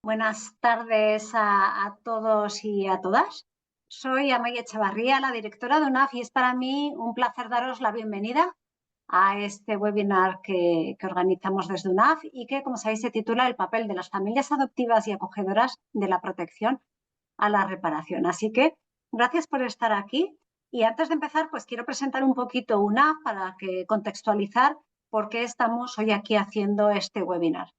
Buenas tardes a todos y a todas. Soy Amaia Echevarría, la directora de UNAF, y es para mí un placer daros la bienvenida a este webinar que organizamos desde UNAF y que, como sabéis, se titula El papel de las familias adoptivas y acogedoras de la protección a la reparación. Así que gracias por estar aquí. Y antes de empezar, pues quiero presentar un poquito UNAF para contextualizar por qué estamos hoy aquí haciendo este webinar.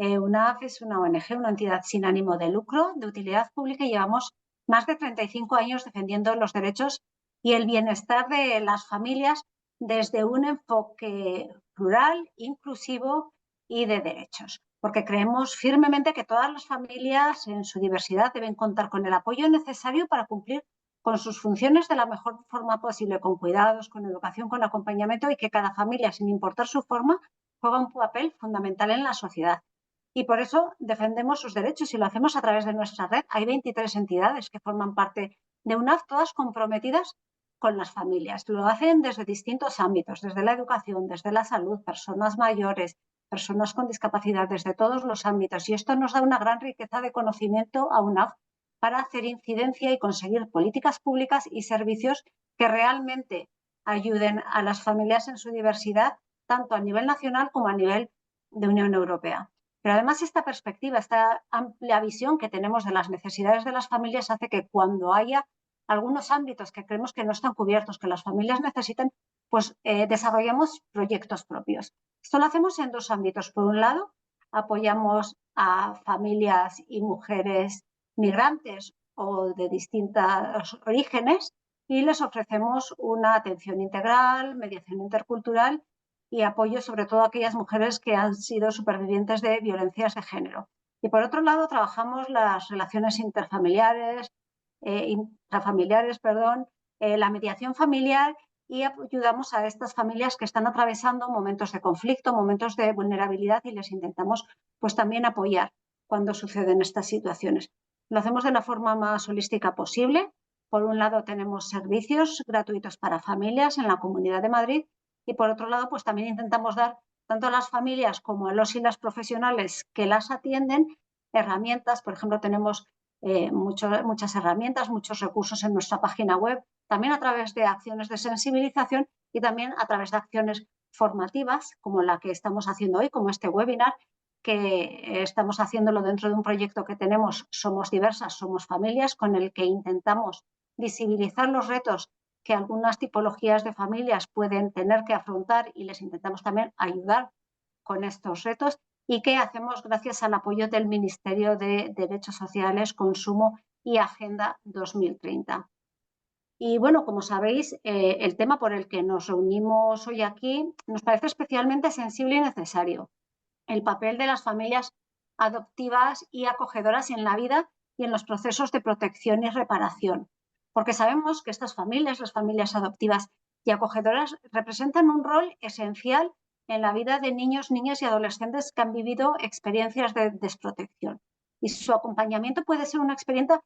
UNAF es una ONG, una entidad sin ánimo de lucro, de utilidad pública, y llevamos más de 35 años defendiendo los derechos y el bienestar de las familias desde un enfoque plural, inclusivo y de derechos. Porque creemos firmemente que todas las familias en su diversidad deben contar con el apoyo necesario para cumplir con sus funciones de la mejor forma posible, con cuidados, con educación, con acompañamiento, y que cada familia, sin importar su forma, juega un papel fundamental en la sociedad. Y por eso defendemos sus derechos y lo hacemos a través de nuestra red. Hay 23 entidades que forman parte de UNAF, todas comprometidas con las familias. Lo hacen desde distintos ámbitos, desde la educación, desde la salud, personas mayores, personas con discapacidad, desde todos los ámbitos. Y esto nos da una gran riqueza de conocimiento a UNAF para hacer incidencia y conseguir políticas públicas y servicios que realmente ayuden a las familias en su diversidad, tanto a nivel nacional como a nivel de Unión Europea. Pero además esta perspectiva, esta amplia visión que tenemos de las necesidades de las familias hace que cuando haya algunos ámbitos que creemos que no están cubiertos, que las familias necesitan, pues desarrollamos proyectos propios. Esto lo hacemos en dos ámbitos. Por un lado, apoyamos a familias y mujeres migrantes o de distintos orígenes y les ofrecemos una atención integral, mediación intercultural y apoyo sobre todo a aquellas mujeres que han sido supervivientes de violencias de género. Y por otro lado, trabajamos las relaciones intrafamiliares, la mediación familiar, y ayudamos a estas familias que están atravesando momentos de conflicto, momentos de vulnerabilidad, y les intentamos pues también apoyar cuando suceden estas situaciones. Lo hacemos de la forma más holística posible. Por un lado, tenemos servicios gratuitos para familias en la Comunidad de Madrid, y por otro lado, pues también intentamos dar tanto a las familias como a los y las profesionales que las atienden herramientas. Por ejemplo, tenemos muchas herramientas, muchos recursos en nuestra página web, también a través de acciones de sensibilización y también a través de acciones formativas como la que estamos haciendo hoy, como este webinar, que estamos haciéndolo dentro de un proyecto que tenemos, Somos Diversas, Somos Familias, con el que intentamos visibilizar los retos que algunas tipologías de familias pueden tener que afrontar y les intentamos también ayudar con estos retos, y que hacemos gracias al apoyo del Ministerio de Derechos Sociales, Consumo y Agenda 2030. Y bueno, como sabéis, el tema por el que nos reunimos hoy aquí nos parece especialmente sensible y necesario: el papel de las familias adoptivas y acogedoras en la vida y en los procesos de protección y reparación. Porque sabemos que estas familias, las familias adoptivas y acogedoras, representan un rol esencial en la vida de niños, niñas y adolescentes que han vivido experiencias de desprotección. Y su acompañamiento puede ser una experiencia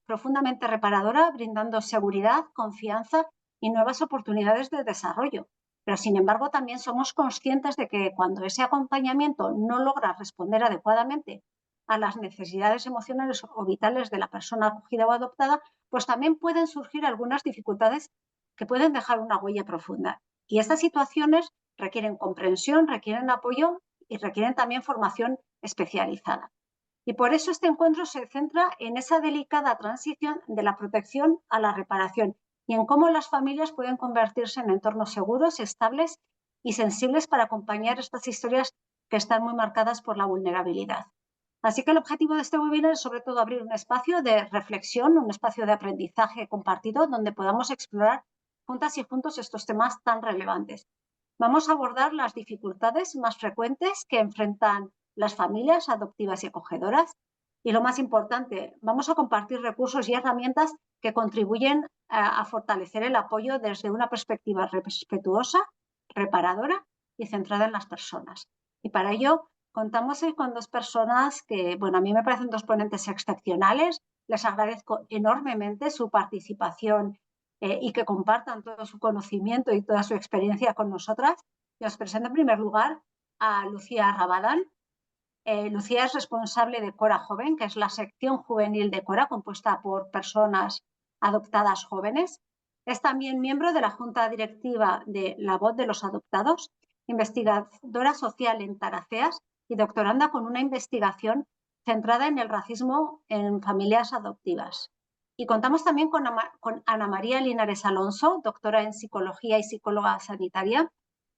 profundamente reparadora, brindando seguridad, confianza y nuevas oportunidades de desarrollo. Pero, sin embargo, también somos conscientes de que cuando ese acompañamiento no logra responder adecuadamente a las necesidades emocionales o vitales de la persona acogida o adoptada, pues también pueden surgir algunas dificultades que pueden dejar una huella profunda. Y estas situaciones requieren comprensión, requieren apoyo y requieren también formación especializada. Y por eso este encuentro se centra en esa delicada transición de la protección a la reparación y en cómo las familias pueden convertirse en entornos seguros, estables y sensibles para acompañar estas historias que están muy marcadas por la vulnerabilidad. Así que el objetivo de este webinar es sobre todo abrir un espacio de reflexión, un espacio de aprendizaje compartido donde podamos explorar juntas y juntos estos temas tan relevantes. Vamos a abordar las dificultades más frecuentes que enfrentan las familias adoptivas y acogedoras, y lo más importante, vamos a compartir recursos y herramientas que contribuyen a fortalecer el apoyo desde una perspectiva respetuosa, reparadora y centrada en las personas. Y para ello contamos hoy con dos personas que, bueno, a mí me parecen dos ponentes excepcionales. Les agradezco enormemente su participación y que compartan todo su conocimiento y toda su experiencia con nosotras. Y os presento en primer lugar a Lucía Rabadán. Lucía es responsable de Cora Joven, que es la sección juvenil de Cora, compuesta por personas adoptadas jóvenes. Es también miembro de la Junta Directiva de La Voz de los Adoptados, investigadora social en Taraceas y doctoranda con una investigación centrada en el racismo en familias adoptivas. Y contamos también con Ana María Linares Alonso, doctora en psicología y psicóloga sanitaria.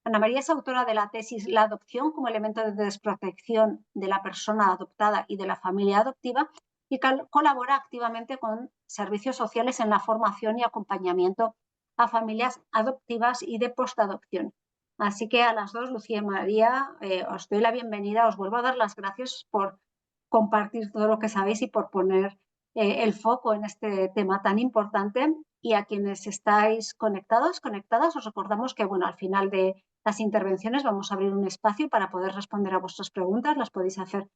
Ana María es autora de la tesis La adopción como elemento de desprotección de la persona adoptada y de la familia adoptiva y colabora activamente con servicios sociales en la formación y acompañamiento a familias adoptivas y de postadopción. Así que a las dos, Lucía y María, os doy la bienvenida, os vuelvo a dar las gracias por compartir todo lo que sabéis y por poner el foco en este tema tan importante. Y a quienes estáis conectadas, os recordamos que al final de las intervenciones vamos a abrir un espacio para poder responder a vuestras preguntas. Las podéis hacer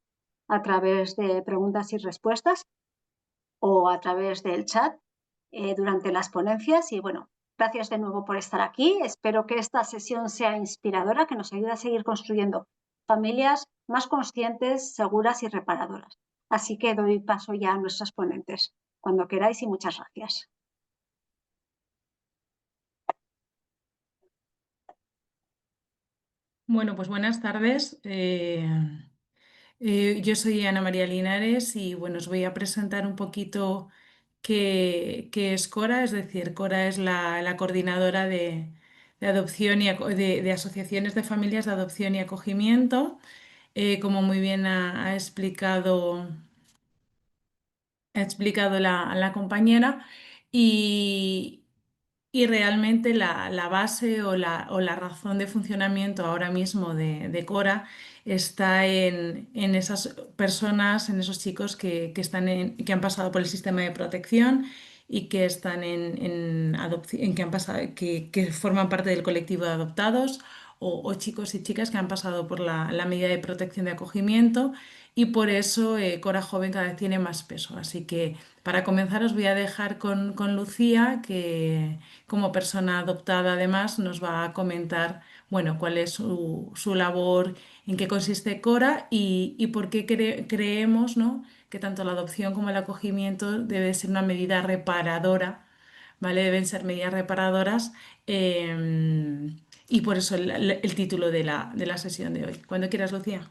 a través de preguntas y respuestas o a través del chat durante las ponencias. Y gracias de nuevo por estar aquí. Espero que esta sesión sea inspiradora, que nos ayude a seguir construyendo familias más conscientes, seguras y reparadoras. Así que doy paso ya a nuestras ponentes, cuando queráis, y muchas gracias. Bueno, pues buenas tardes. Yo soy Ana María Linares y os voy a presentar un poquito qué es Cora. Es decir, Cora es la coordinadora de adopción y de asociaciones de familias de adopción y acogimiento. Como muy bien ha explicado la compañera, y, y realmente la base o la razón de funcionamiento ahora mismo de Cora está en esas personas, en esos chicos que han pasado por el sistema de protección y que están que han pasado, que forman parte del colectivo de adoptados, o chicos y chicas que han pasado por la medida de protección de acogimiento, y por eso Cora Joven cada vez tiene más peso. Así que para comenzar os voy a dejar con Lucía, que como persona adoptada además nos va a comentar cuál es su labor, en qué consiste Cora y por qué creemos, ¿no?, que tanto la adopción como el acogimiento debe ser una medida reparadora, ¿vale? Deben ser medidas reparadoras, y por eso el título de la sesión de hoy. Cuando quieras, Lucía.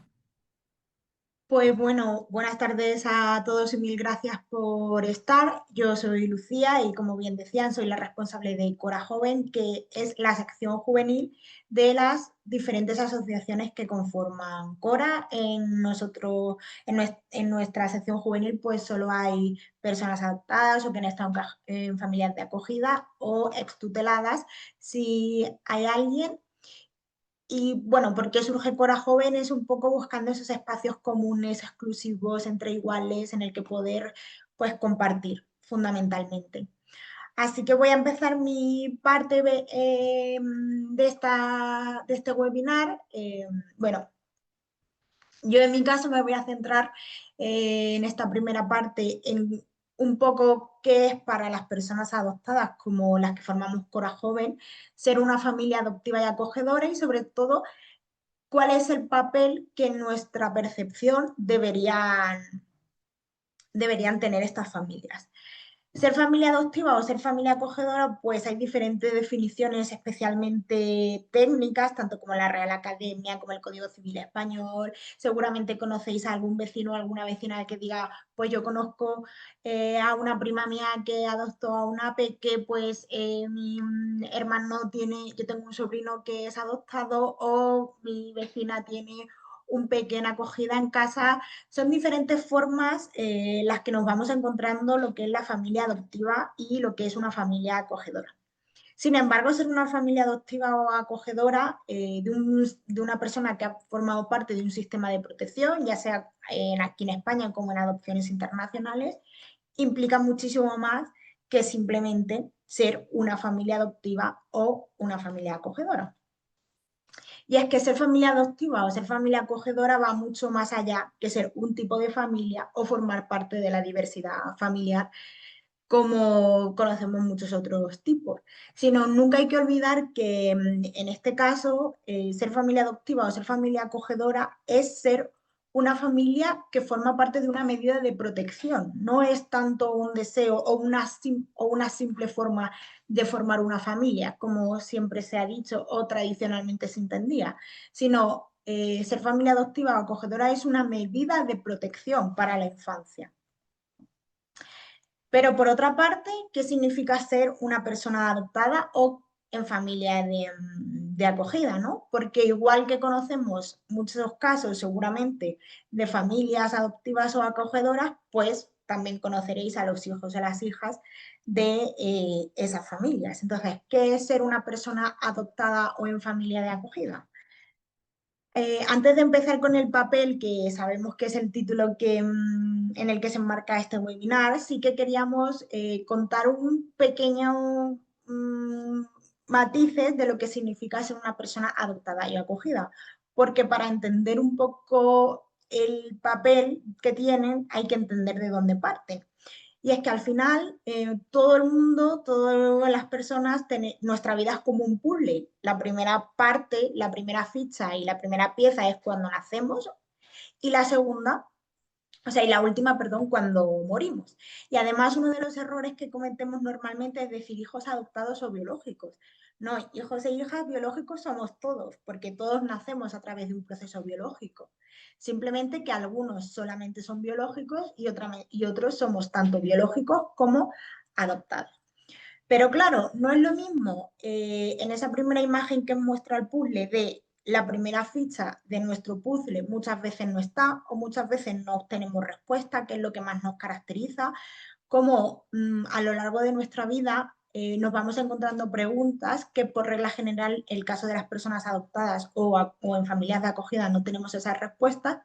Pues bueno, buenas tardes a todos y mil gracias por estar. Yo soy Lucía y como bien decían, soy la responsable de Cora Joven, que es la sección juvenil de las diferentes asociaciones que conforman Cora. En nuestra sección juvenil pues solo hay personas adoptadas o que han estado en familias de acogida o extuteladas. Si hay alguien. Y bueno, ¿por qué surge Cora Joven? Es un poco buscando esos espacios comunes, exclusivos, entre iguales, en el que poder pues compartir fundamentalmente. Así que voy a empezar mi parte de este webinar. Bueno, yo en mi caso me voy a centrar en esta primera parte en un poco qué es para las personas adoptadas, como las que formamos Cora Joven, ser una familia adoptiva y acogedora, y sobre todo cuál es el papel que en nuestra percepción deberían tener estas familias. Ser familia adoptiva o ser familia acogedora, pues hay diferentes definiciones especialmente técnicas, tanto como la Real Academia, como el Código Civil Español. Seguramente conocéis a algún vecino o alguna vecina que diga, pues yo conozco a una prima mía que adoptó a una peque, pues mi hermano tiene, yo tengo un sobrino que es adoptado, o mi vecina tiene un pequeño acogida en casa. Son diferentes formas las que nos vamos encontrando lo que es la familia adoptiva y lo que es una familia acogedora. Sin embargo, ser una familia adoptiva o acogedora de una persona que ha formado parte de un sistema de protección, ya sea aquí en España como en adopciones internacionales, implica muchísimo más que simplemente ser una familia adoptiva o una familia acogedora. Y es que ser familia adoptiva o ser familia acogedora va mucho más allá que ser un tipo de familia o formar parte de la diversidad familiar, como conocemos muchos otros tipos. Sino nunca hay que olvidar que en este caso ser familia adoptiva o ser familia acogedora es ser una familia que forma parte de una medida de protección. No es tanto un deseo o una simple forma de formar una familia, como siempre se ha dicho o tradicionalmente se entendía, sino ser familia adoptiva o acogedora es una medida de protección para la infancia. Pero por otra parte, ¿qué significa ser una persona adoptada o en familia de acogida, ¿no? Porque igual que conocemos muchos casos seguramente de familias adoptivas o acogedoras, pues también conoceréis a los hijos y a las hijas de esas familias. Entonces, ¿qué es ser una persona adoptada o en familia de acogida? Antes de empezar con el papel, que sabemos que es el título en el que se enmarca este webinar, sí que queríamos contar un pequeño matices de lo que significa ser una persona adoptada y acogida, porque para entender un poco el papel que tienen hay que entender de dónde parten. Y es que al final todo el mundo, todas las personas, nuestra vida es como un puzzle. La primera parte, la primera ficha y la primera pieza es cuando nacemos y la segunda, o sea, y la última, perdón, cuando morimos. Y además uno de los errores que cometemos normalmente es decir hijos adoptados o biológicos. No, hijos e hijas biológicos somos todos, porque todos nacemos a través de un proceso biológico. Simplemente que algunos solamente son biológicos y otros somos tanto biológicos como adoptados. Pero claro, no es lo mismo en esa primera imagen que muestra el puzzle de la primera ficha de nuestro puzzle muchas veces no está o muchas veces no obtenemos respuesta, que es lo que más nos caracteriza, como a lo largo de nuestra vida nos vamos encontrando preguntas que por regla general, el caso de las personas adoptadas o en familias de acogida no tenemos esas respuestas,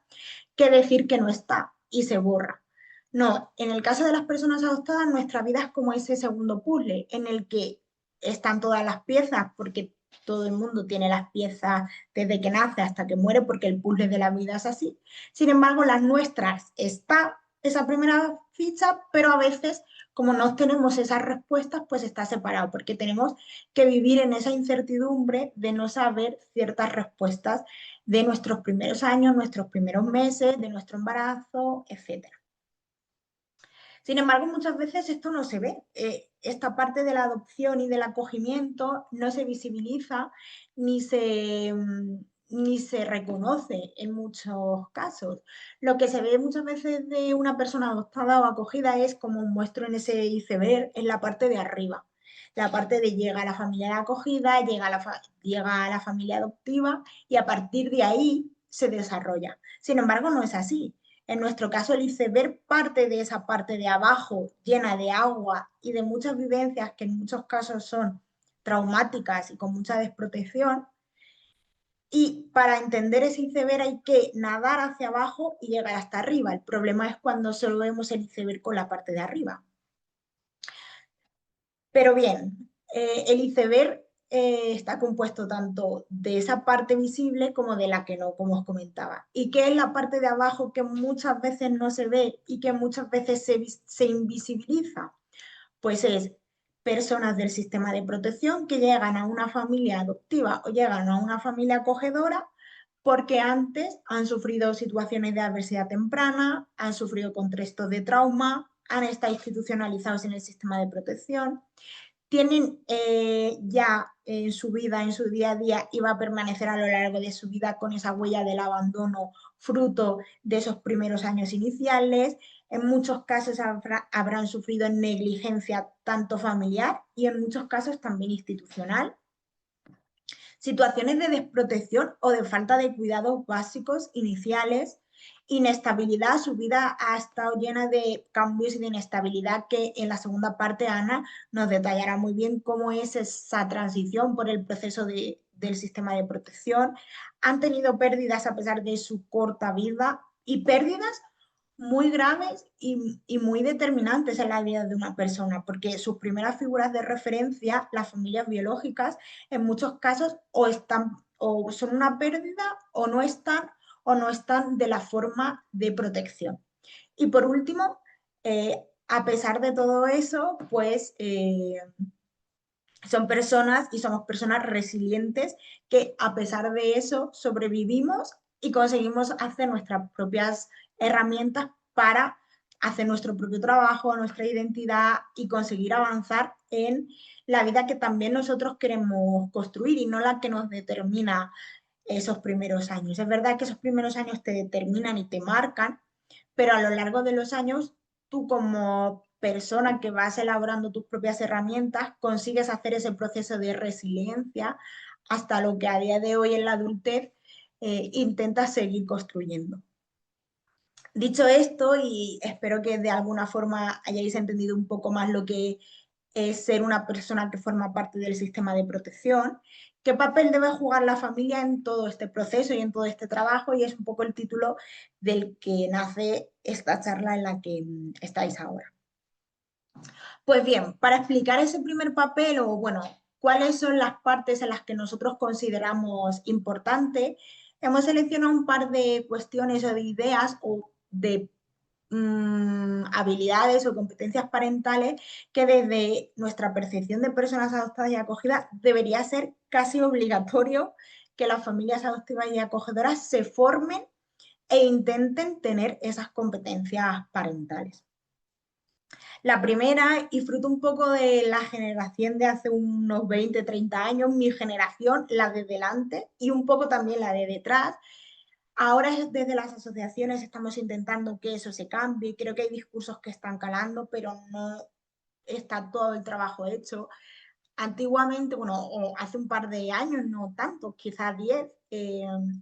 que decir que no está y se borra. No, en el caso de las personas adoptadas, nuestra vida es como ese segundo puzzle en el que están todas las piezas, porque todo el mundo tiene las piezas desde que nace hasta que muere, porque el puzzle de la vida es así. Sin embargo, las nuestras está esa primera ficha, pero a veces, como no tenemos esas respuestas, pues está separado, porque tenemos que vivir en esa incertidumbre de no saber ciertas respuestas de nuestros primeros años, nuestros primeros meses, de nuestro embarazo, etc. Sin embargo, muchas veces esto no se ve. Esta parte de la adopción y del acogimiento no se visibiliza ni se reconoce en muchos casos. Lo que se ve muchas veces de una persona adoptada o acogida es, como muestro en ese iceberg, en la parte de arriba. La parte de llega a la familia de acogida, llega a la familia adoptiva y a partir de ahí se desarrolla. Sin embargo, no es así. En nuestro caso, el iceberg parte de esa parte de abajo, llena de agua y de muchas vivencias que en muchos casos son traumáticas y con mucha desprotección. Y para entender ese iceberg hay que nadar hacia abajo y llegar hasta arriba. El problema es cuando solo vemos el iceberg con la parte de arriba. Pero bien, el iceberg está compuesto tanto de esa parte visible como de la que no, como os comentaba. ¿Y qué es la parte de abajo que muchas veces no se ve y que muchas veces se invisibiliza? Pues es personas del sistema de protección que llegan a una familia adoptiva o llegan a una familia acogedora porque antes han sufrido situaciones de adversidad temprana, han sufrido contextos de trauma, han estado institucionalizados en el sistema de protección, tienen ya en su vida, en su día a día, y va a permanecer a lo largo de su vida con esa huella del abandono fruto de esos primeros años iniciales. En muchos casos habrán sufrido negligencia tanto familiar y en muchos casos también institucional. Situaciones de desprotección o de falta de cuidados básicos iniciales, inestabilidad, su vida ha estado llena de cambios y de inestabilidad que en la segunda parte Ana nos detallará muy bien cómo es esa transición por el proceso del sistema de protección. Han tenido pérdidas a pesar de su corta vida y pérdidas muy graves y muy determinantes en la vida de una persona, porque sus primeras figuras de referencia, las familias biológicas, en muchos casos o son una pérdida o no están de la forma de protección. Y por último, a pesar de todo eso, pues son personas y somos personas resilientes que a pesar de eso sobrevivimos y conseguimos hacer nuestras propias herramientas para hacer nuestro propio trabajo, nuestra identidad y conseguir avanzar en la vida que también nosotros queremos construir y no la que nos determina esos primeros años. Es verdad que esos primeros años te determinan y te marcan, pero a lo largo de los años, tú como persona que vas elaborando tus propias herramientas, consigues hacer ese proceso de resiliencia hasta lo que a día de hoy en la adultez intentas seguir construyendo. Dicho esto, y espero que de alguna forma hayáis entendido un poco más lo que es ser una persona que forma parte del sistema de protección, ¿qué papel debe jugar la familia en todo este proceso y en todo este trabajo? Y es un poco el título del que nace esta charla en la que estáis ahora. Pues bien, para explicar ese primer papel o, bueno, cuáles son las partes en las que nosotros consideramos importante, hemos seleccionado un par de cuestiones o de ideas o de habilidades o competencias parentales que desde nuestra percepción de personas adoptadas y acogidas debería ser casi obligatorio que las familias adoptivas y acogedoras se formen e intenten tener esas competencias parentales. La primera, y fruto un poco de la generación de hace unos 20, 30 años, mi generación, la de delante y un poco también la de detrás. Ahora desde las asociaciones estamos intentando que eso se cambie. Creo que hay discursos que están calando, pero no está todo el trabajo hecho. Antiguamente, bueno, o hace un par de años, no tanto, quizás 10,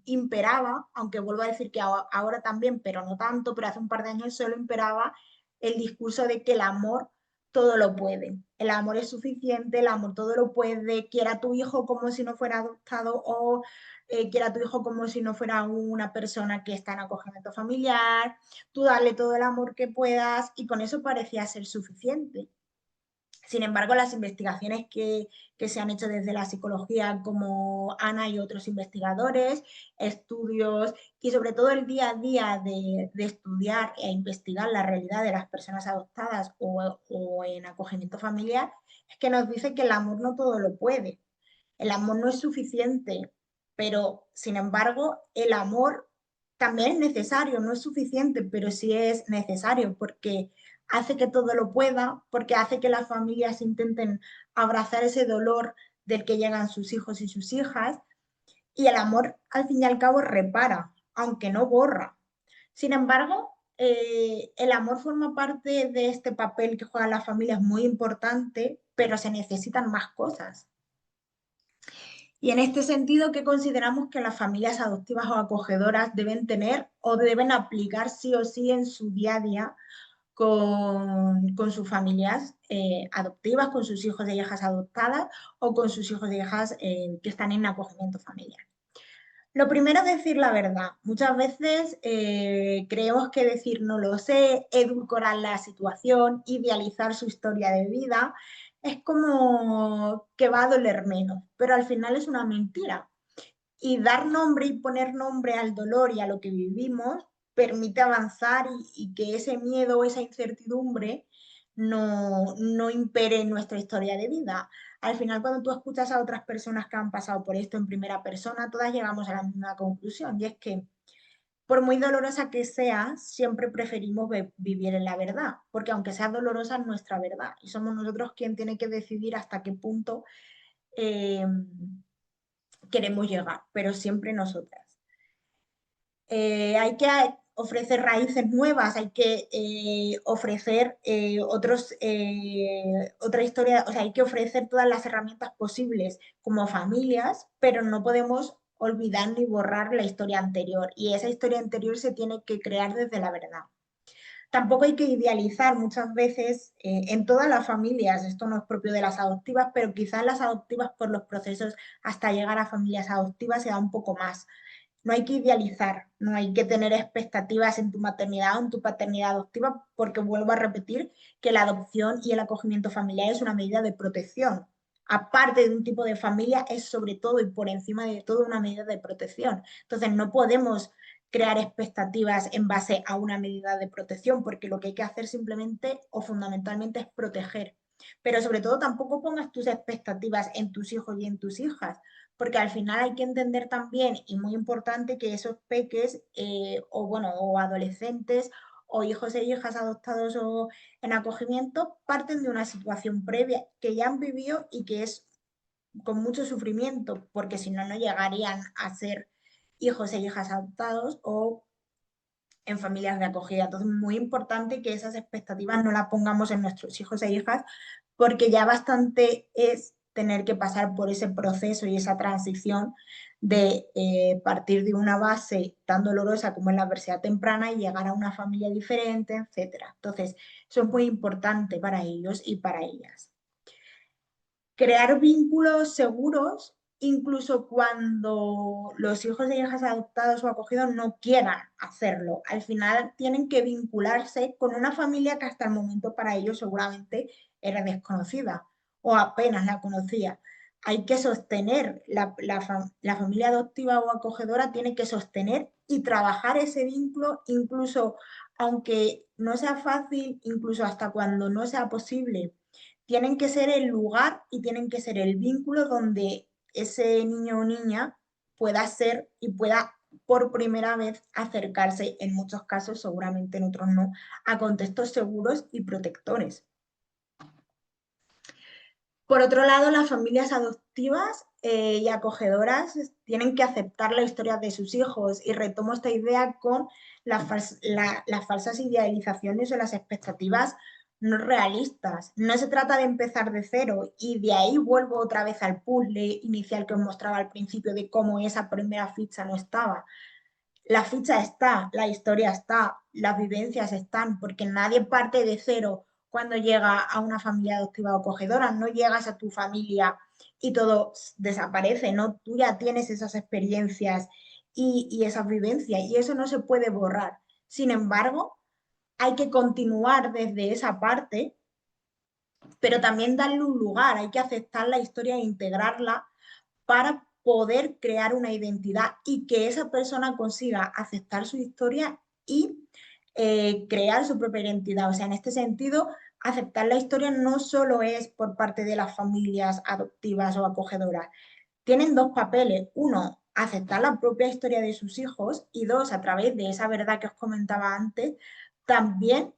imperaba, aunque vuelvo a decir que ahora también, pero no tanto, pero hace un par de años solo imperaba el discurso de que el amor todo lo puede. El amor es suficiente, el amor todo lo puede, quiera a tu hijo como si no fuera adoptado o quiera a tu hijo como si no fuera una persona que está en acogimiento familiar, tú dale todo el amor que puedas y con eso parecía ser suficiente. Sin embargo, las investigaciones que se han hecho desde la psicología, como Ana y otros investigadores, estudios y sobre todo el día a día de estudiar e investigar la realidad de las personas adoptadas o en acogimiento familiar, es que nos dice que el amor no todo lo puede. El amor no es suficiente, pero sin embargo, el amor también es necesario, no es suficiente, pero sí es necesario porque hace que todo lo pueda, porque hace que las familias intenten abrazar ese dolor del que llegan sus hijos y sus hijas, y el amor al fin y al cabo repara, aunque no borra. Sin embargo, el amor forma parte de este papel que juegan las familias muy importante, pero se necesitan más cosas. Y en este sentido, ¿qué consideramos que las familias adoptivas o acogedoras deben tener o deben aplicar sí o sí en su día a día con sus familias adoptivas, con sus hijos e hijas adoptadas o con sus hijos e hijas que están en acogimiento familiar? Lo primero es decir la verdad. Muchas veces creemos que decir no lo sé, edulcorar la situación, idealizar su historia de vida, es como que va a doler menos, pero al final es una mentira. Y dar nombre y poner nombre al dolor y a lo que vivimos permite avanzar y que ese miedo o esa incertidumbre no impere en nuestra historia de vida. Al final, cuando tú escuchas a otras personas que han pasado por esto en primera persona, todas llegamos a la misma conclusión, y es que por muy dolorosa que sea, siempre preferimos vivir en la verdad, porque aunque sea dolorosa es nuestra verdad, y somos nosotros quien tiene que decidir hasta qué punto queremos llegar, pero siempre nosotras. Hay que ofrecer raíces nuevas, hay que ofrecer otra historia, o sea, hay que ofrecer todas las herramientas posibles como familias, pero no podemos olvidar ni borrar la historia anterior y esa historia anterior se tiene que crear desde la verdad. Tampoco hay que idealizar muchas veces en todas las familias, esto no es propio de las adoptivas, pero quizás las adoptivas por los procesos hasta llegar a familias adoptivas se da un poco más. No hay que idealizar, no hay que tener expectativas en tu maternidad o en tu paternidad adoptiva, porque vuelvo a repetir que la adopción y el acogimiento familiar es una medida de protección. Aparte de un tipo de familia, es sobre todo y por encima de todo una medida de protección. Entonces, no podemos crear expectativas en base a una medida de protección, porque lo que hay que hacer simplemente o fundamentalmente es proteger. Pero sobre todo tampoco pongas tus expectativas en tus hijos y en tus hijas, porque al final hay que entender también, y muy importante, que esos peques o adolescentes o hijos e hijas adoptados o en acogimiento parten de una situación previa que ya han vivido y que es con mucho sufrimiento, porque si no, no llegarían a ser hijos e hijas adoptados o en familias de acogida. Entonces, muy importante que esas expectativas no las pongamos en nuestros hijos e hijas, porque ya bastante es tener que pasar por ese proceso y esa transición de partir de una base tan dolorosa como es la adversidad temprana y llegar a una familia diferente, etc. Entonces, eso es muy importante para ellos y para ellas. Crear vínculos seguros, incluso cuando los hijos e hijas adoptados o acogidos no quieran hacerlo. Al final tienen que vincularse con una familia que hasta el momento para ellos seguramente era desconocida o apenas la conocía. Hay que sostener, la familia adoptiva o acogedora tiene que sostener y trabajar ese vínculo, incluso aunque no sea fácil, incluso hasta cuando no sea posible. Tienen que ser el lugar y tienen que ser el vínculo donde ese niño o niña pueda ser y pueda por primera vez acercarse, en muchos casos, seguramente en otros no, a contextos seguros y protectores. Por otro lado, las familias adoptivas y acogedoras tienen que aceptar la historia de sus hijos, y retomo esta idea con las falsas idealizaciones o las expectativas no realistas. No se trata de empezar de cero, y de ahí vuelvo otra vez al puzzle inicial que os mostraba al principio de cómo esa primera ficha no estaba. La ficha está, la historia está, las vivencias están, porque nadie parte de cero cuando llega a una familia adoptiva o acogedora. No llegas a tu familia y todo desaparece, ¿no? Tú ya tienes esas experiencias y esas vivencias, y eso no se puede borrar. Sin embargo, hay que continuar desde esa parte, pero también darle un lugar, hay que aceptar la historia e integrarla para poder crear una identidad y que esa persona consiga aceptar su historia y crear su propia identidad. O sea, en este sentido, aceptar la historia no solo es por parte de las familias adoptivas o acogedoras. Tienen dos papeles. Uno, aceptar la propia historia de sus hijos, y dos, a través de esa verdad que os comentaba antes, también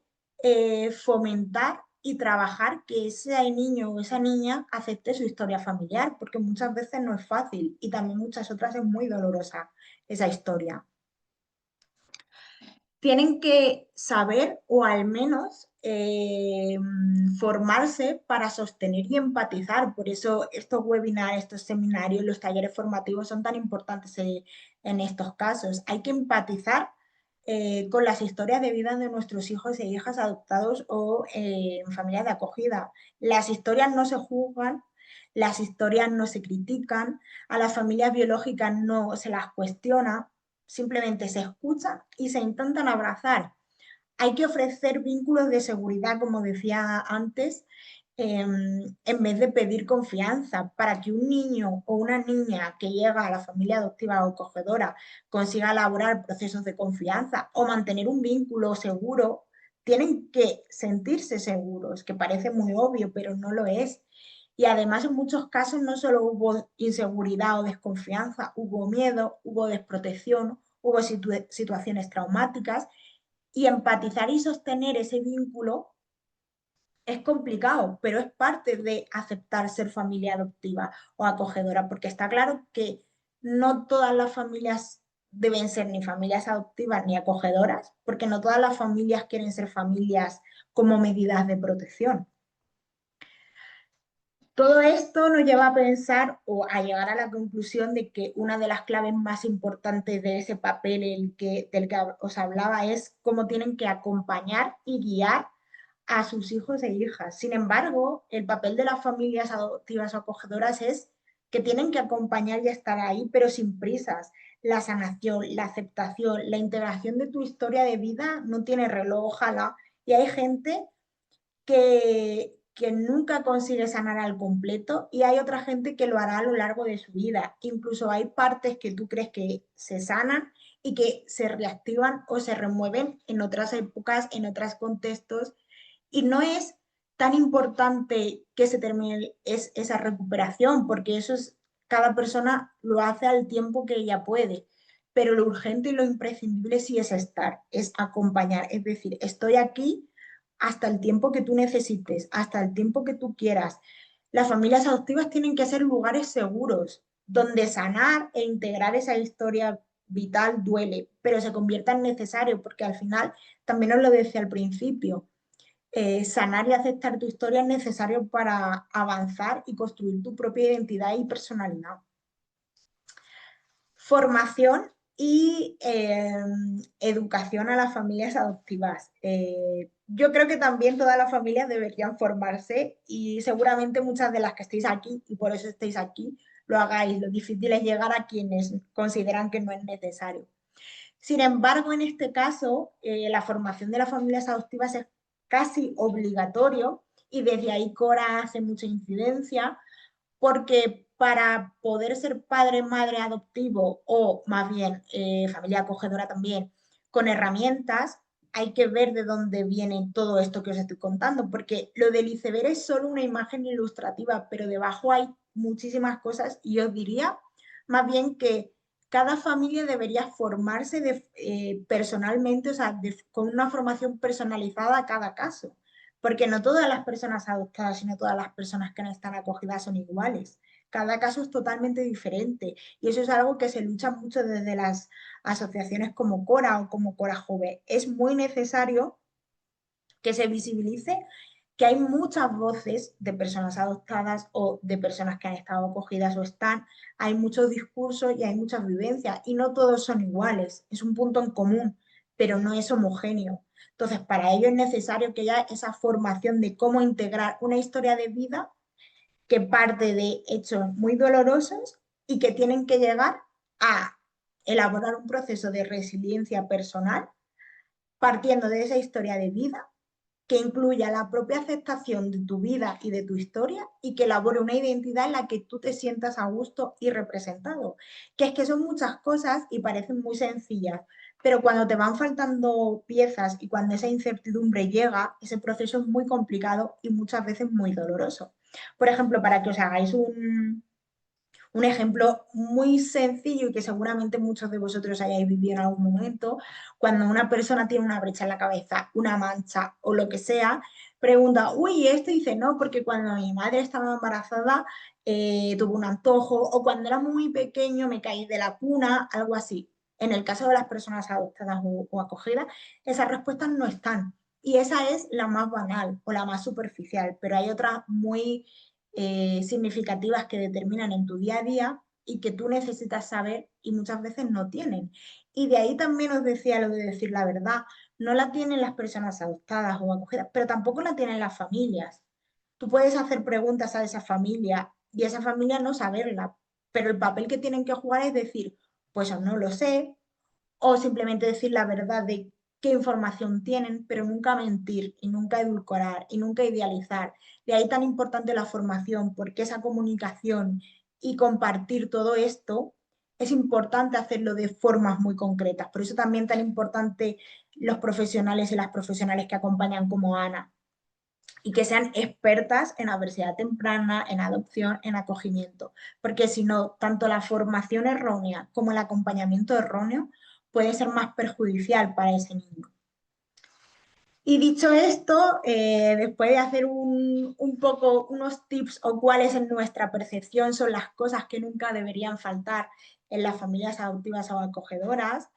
fomentar y trabajar que ese niño o esa niña acepte su historia familiar, porque muchas veces no es fácil y también muchas otras es muy dolorosa esa historia. Tienen que saber, o al menos formarse para sostener y empatizar. Por eso estos webinars, estos seminarios, los talleres formativos son tan importantes en estos casos. Hay que empatizar con las historias de vida de nuestros hijos e hijas adoptados o en familias de acogida. Las historias no se juzgan, las historias no se critican, a las familias biológicas no se las cuestiona, simplemente se escuchan y se intentan abrazar. Hay que ofrecer vínculos de seguridad, como decía antes, en vez de pedir confianza, para que un niño o una niña que llega a la familia adoptiva o acogedora consiga elaborar procesos de confianza o mantener un vínculo seguro. Tienen que sentirse seguros, que parece muy obvio, pero no lo es. Y además, en muchos casos no solo hubo inseguridad o desconfianza, hubo miedo, hubo desprotección, hubo situaciones traumáticas, y empatizar y sostener ese vínculo es complicado, pero es parte de aceptar ser familia adoptiva o acogedora, porque está claro que no todas las familias deben ser ni familias adoptivas ni acogedoras, porque no todas las familias quieren ser familias como medidas de protección. Todo esto nos lleva a pensar o a llegar a la conclusión de que una de las claves más importantes de ese papel del que os hablaba es cómo tienen que acompañar y guiar a sus hijos e hijas. Sin embargo, el papel de las familias adoptivas o acogedoras es que tienen que acompañar y estar ahí, pero sin prisas. La sanación, la aceptación, la integración de tu historia de vida no tiene reloj, ojalá, y hay gente que nunca consigue sanar al completo, y hay otra gente que lo hará a lo largo de su vida. Incluso hay partes que tú crees que se sanan y que se reactivan o se remueven en otras épocas, en otros contextos, y no es tan importante que se termine esa recuperación, porque eso es cada persona lo hace al tiempo que ella puede, pero lo urgente y lo imprescindible sí es estar, es acompañar, es decir, estoy aquí hasta el tiempo que tú necesites, hasta el tiempo que tú quieras. Las familias adoptivas tienen que ser lugares seguros, donde sanar e integrar esa historia vital duele, pero se convierta en necesario, porque al final, también os lo decía al principio, sanar y aceptar tu historia es necesario para avanzar y construir tu propia identidad y personalidad. Formación y educación a las familias adoptivas. Yo creo que también todas las familias deberían formarse y seguramente muchas de las que estéis aquí, y por eso estáis aquí, lo hagáis. Lo difícil es llegar a quienes consideran que no es necesario. Sin embargo, en este caso, la formación de las familias adoptivas es casi obligatorio y desde ahí Cora hace mucha incidencia porque para poder ser padre, madre adoptivo o más bien familia acogedora también, con herramientas, hay que ver de dónde viene todo esto que os estoy contando, porque lo del iceberg es solo una imagen ilustrativa, pero debajo hay muchísimas cosas y os diría más bien que cada familia debería formarse personalmente, o sea, con una formación personalizada a cada caso, porque no todas las personas adoptadas, sino todas las personas que no están acogidas son iguales. Cada caso es totalmente diferente y eso es algo que se lucha mucho desde las asociaciones como Cora o como Cora Joven. Es muy necesario que se visibilice que hay muchas voces de personas adoptadas o de personas que han estado acogidas o están, hay muchos discursos y hay muchas vivencias y no todos son iguales, es un punto en común, pero no es homogéneo. Entonces, para ello es necesario que haya esa formación de cómo integrar una historia de vida que parte de hechos muy dolorosos y que tienen que llegar a elaborar un proceso de resiliencia personal partiendo de esa historia de vida que incluya la propia aceptación de tu vida y de tu historia y que elabore una identidad en la que tú te sientas a gusto y representado. Que es que son muchas cosas y parecen muy sencillas, pero cuando te van faltando piezas y cuando esa incertidumbre llega, ese proceso es muy complicado y muchas veces muy doloroso. Por ejemplo, para que os hagáis un ejemplo muy sencillo y que seguramente muchos de vosotros hayáis vivido en algún momento, cuando una persona tiene una brecha en la cabeza, una mancha o lo que sea, pregunta, uy, esto dice no, porque cuando mi madre estaba embarazada tuvo un antojo o cuando era muy pequeño me caí de la cuna, algo así. En el caso de las personas adoptadas o acogidas, esas respuestas no están. Y esa es la más banal o la más superficial, pero hay otras muy significativas que determinan en tu día a día y que tú necesitas saber y muchas veces no tienen. Y de ahí también os decía lo de decir la verdad, no la tienen las personas adoptadas o acogidas, pero tampoco la tienen las familias. Tú puedes hacer preguntas a esa familia y esa familia no saberla, pero el papel que tienen que jugar es decir, pues no lo sé, o simplemente decir la verdad de qué información tienen, pero nunca mentir y nunca edulcorar y nunca idealizar. De ahí tan importante la formación, porque esa comunicación y compartir todo esto es importante hacerlo de formas muy concretas. Por eso también tan importante los profesionales y las profesionales que acompañan como Ana y que sean expertas en adversidad temprana, en adopción, en acogimiento, porque si no, tanto la formación errónea como el acompañamiento erróneo puede ser más perjudicial para ese niño. Y dicho esto, después de hacer un poco unos tips o cuáles en nuestra percepción son las cosas que nunca deberían faltar en las familias adoptivas o acogedoras,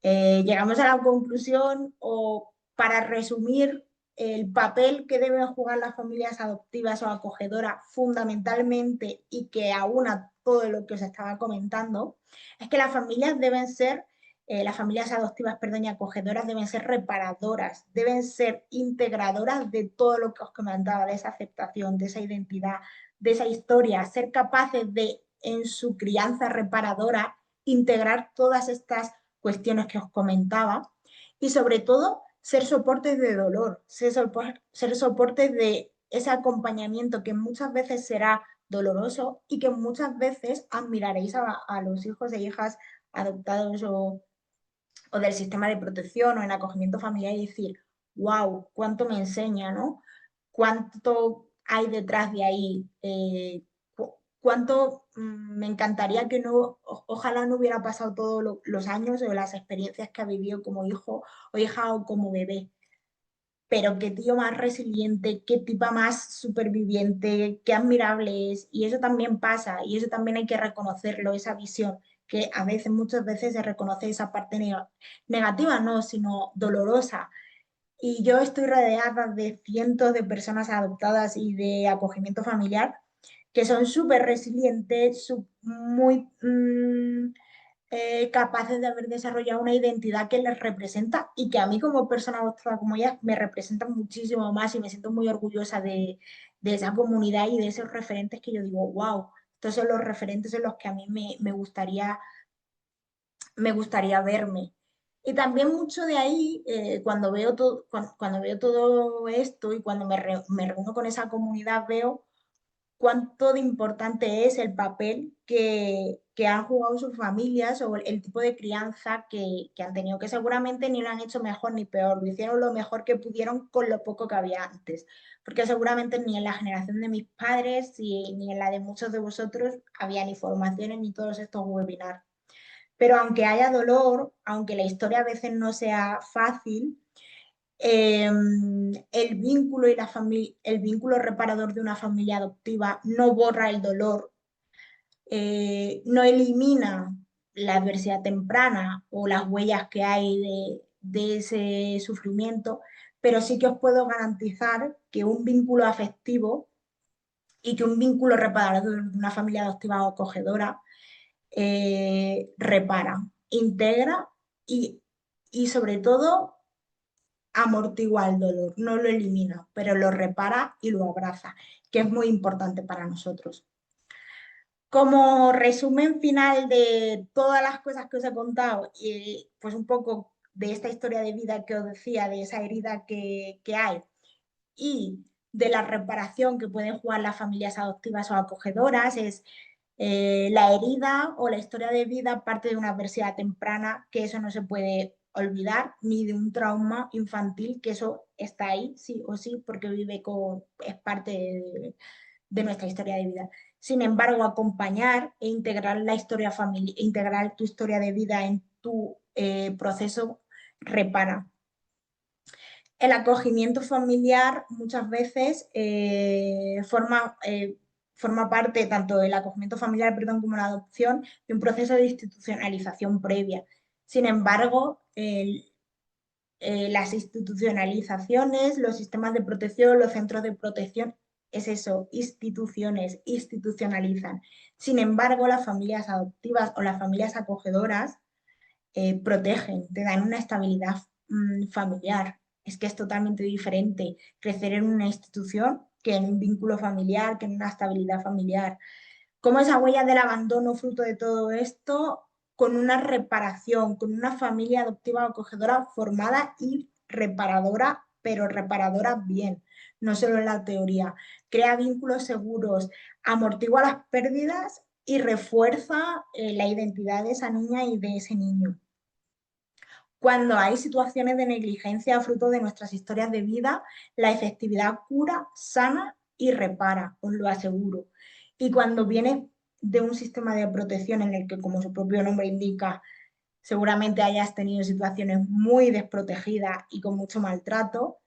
llegamos a la conclusión o para resumir el papel que deben jugar las familias adoptivas o acogedoras fundamentalmente y que aúna todo lo que os estaba comentando, es que las familias deben ser, las familias adoptivas, perdón, y acogedoras deben ser reparadoras, deben ser integradoras de todo lo que os comentaba, de esa aceptación, de esa identidad, de esa historia, ser capaces de, en su crianza reparadora, integrar todas estas cuestiones que os comentaba y sobre todo ser soportes de dolor, ser soportes de ese acompañamiento que muchas veces será doloroso y que muchas veces admiraréis a los hijos e hijas adoptados o del sistema de protección o en acogimiento familiar y decir, wow, cuánto me enseña, ¿no? Cuánto hay detrás de ahí, cuánto me encantaría que ojalá no hubiera pasado todos los años o las experiencias que ha vivido como hijo o hija o como bebé. Pero qué tío más resiliente, qué tipa más superviviente, qué admirable es. Y eso también pasa, y eso también hay que reconocerlo, esa visión, que a veces, muchas veces se reconoce esa parte negativa, no, sino dolorosa. Y yo estoy rodeada de cientos de personas adoptadas y de acogimiento familiar que son súper resilientes, muy capaces de haber desarrollado una identidad que les representa y que a mí como persona adoptada como ella me representa muchísimo más y me siento muy orgullosa de esa comunidad y de esos referentes que yo digo, wow, estos son los referentes en los que a mí me gustaría verme. Y también mucho de ahí, cuando veo todo esto y cuando me reúno con esa comunidad, veo cuánto de importante es el papel que han jugado sus familias o el tipo de crianza que han tenido, que seguramente ni lo han hecho mejor ni peor, lo hicieron lo mejor que pudieron con lo poco que había antes, porque seguramente ni en la generación de mis padres ni en la de muchos de vosotros había ni formaciones ni todos estos webinars. Pero aunque haya dolor, aunque la historia a veces no sea fácil, el vínculo y el vínculo reparador de una familia adoptiva no borra el dolor, no elimina la adversidad temprana o las huellas que hay de ese sufrimiento, pero sí que os puedo garantizar que un vínculo afectivo y que un vínculo reparador de una familia adoptiva o acogedora repara, integra y, y sobre todo amortigua el dolor, no lo elimina, pero lo repara y lo abraza, que es muy importante para nosotros. Como resumen final de todas las cosas que os he contado y pues un poco de esta historia de vida que os decía, de esa herida que hay y de la reparación que pueden jugar las familias adoptivas o acogedoras, es la herida o la historia de vida parte de una adversidad temprana, que eso no se puede olvidar, ni de un trauma infantil, que eso está ahí, sí o sí, porque es parte de nuestra historia de vida. Sin embargo, acompañar e integrar la historia familiar, integrar tu historia de vida en tu proceso repara. El acogimiento familiar muchas veces forma parte, tanto el acogimiento familiar, perdón, como la adopción, de un proceso de institucionalización previa. Sin embargo, las institucionalizaciones, los sistemas de protección, los centros de protección, es eso, instituciones, institucionalizan. Sin embargo, las familias adoptivas o las familias acogedoras protegen, te dan una estabilidad familiar. Es que es totalmente diferente crecer en una institución que en un vínculo familiar, que en una estabilidad familiar. ¿Cómo esa huella del abandono fruto de todo esto? Con una reparación, con una familia adoptiva o acogedora formada y reparadora, pero reparadora bien, no solo en la teoría. Crea vínculos seguros, amortigua las pérdidas y refuerza la identidad de esa niña y de ese niño. Cuando hay situaciones de negligencia fruto de nuestras historias de vida, la efectividad cura, sana y repara, os lo aseguro. Y cuando viene de un sistema de protección en el que, como su propio nombre indica, seguramente hayas tenido situaciones muy desprotegidas y con mucho maltrato,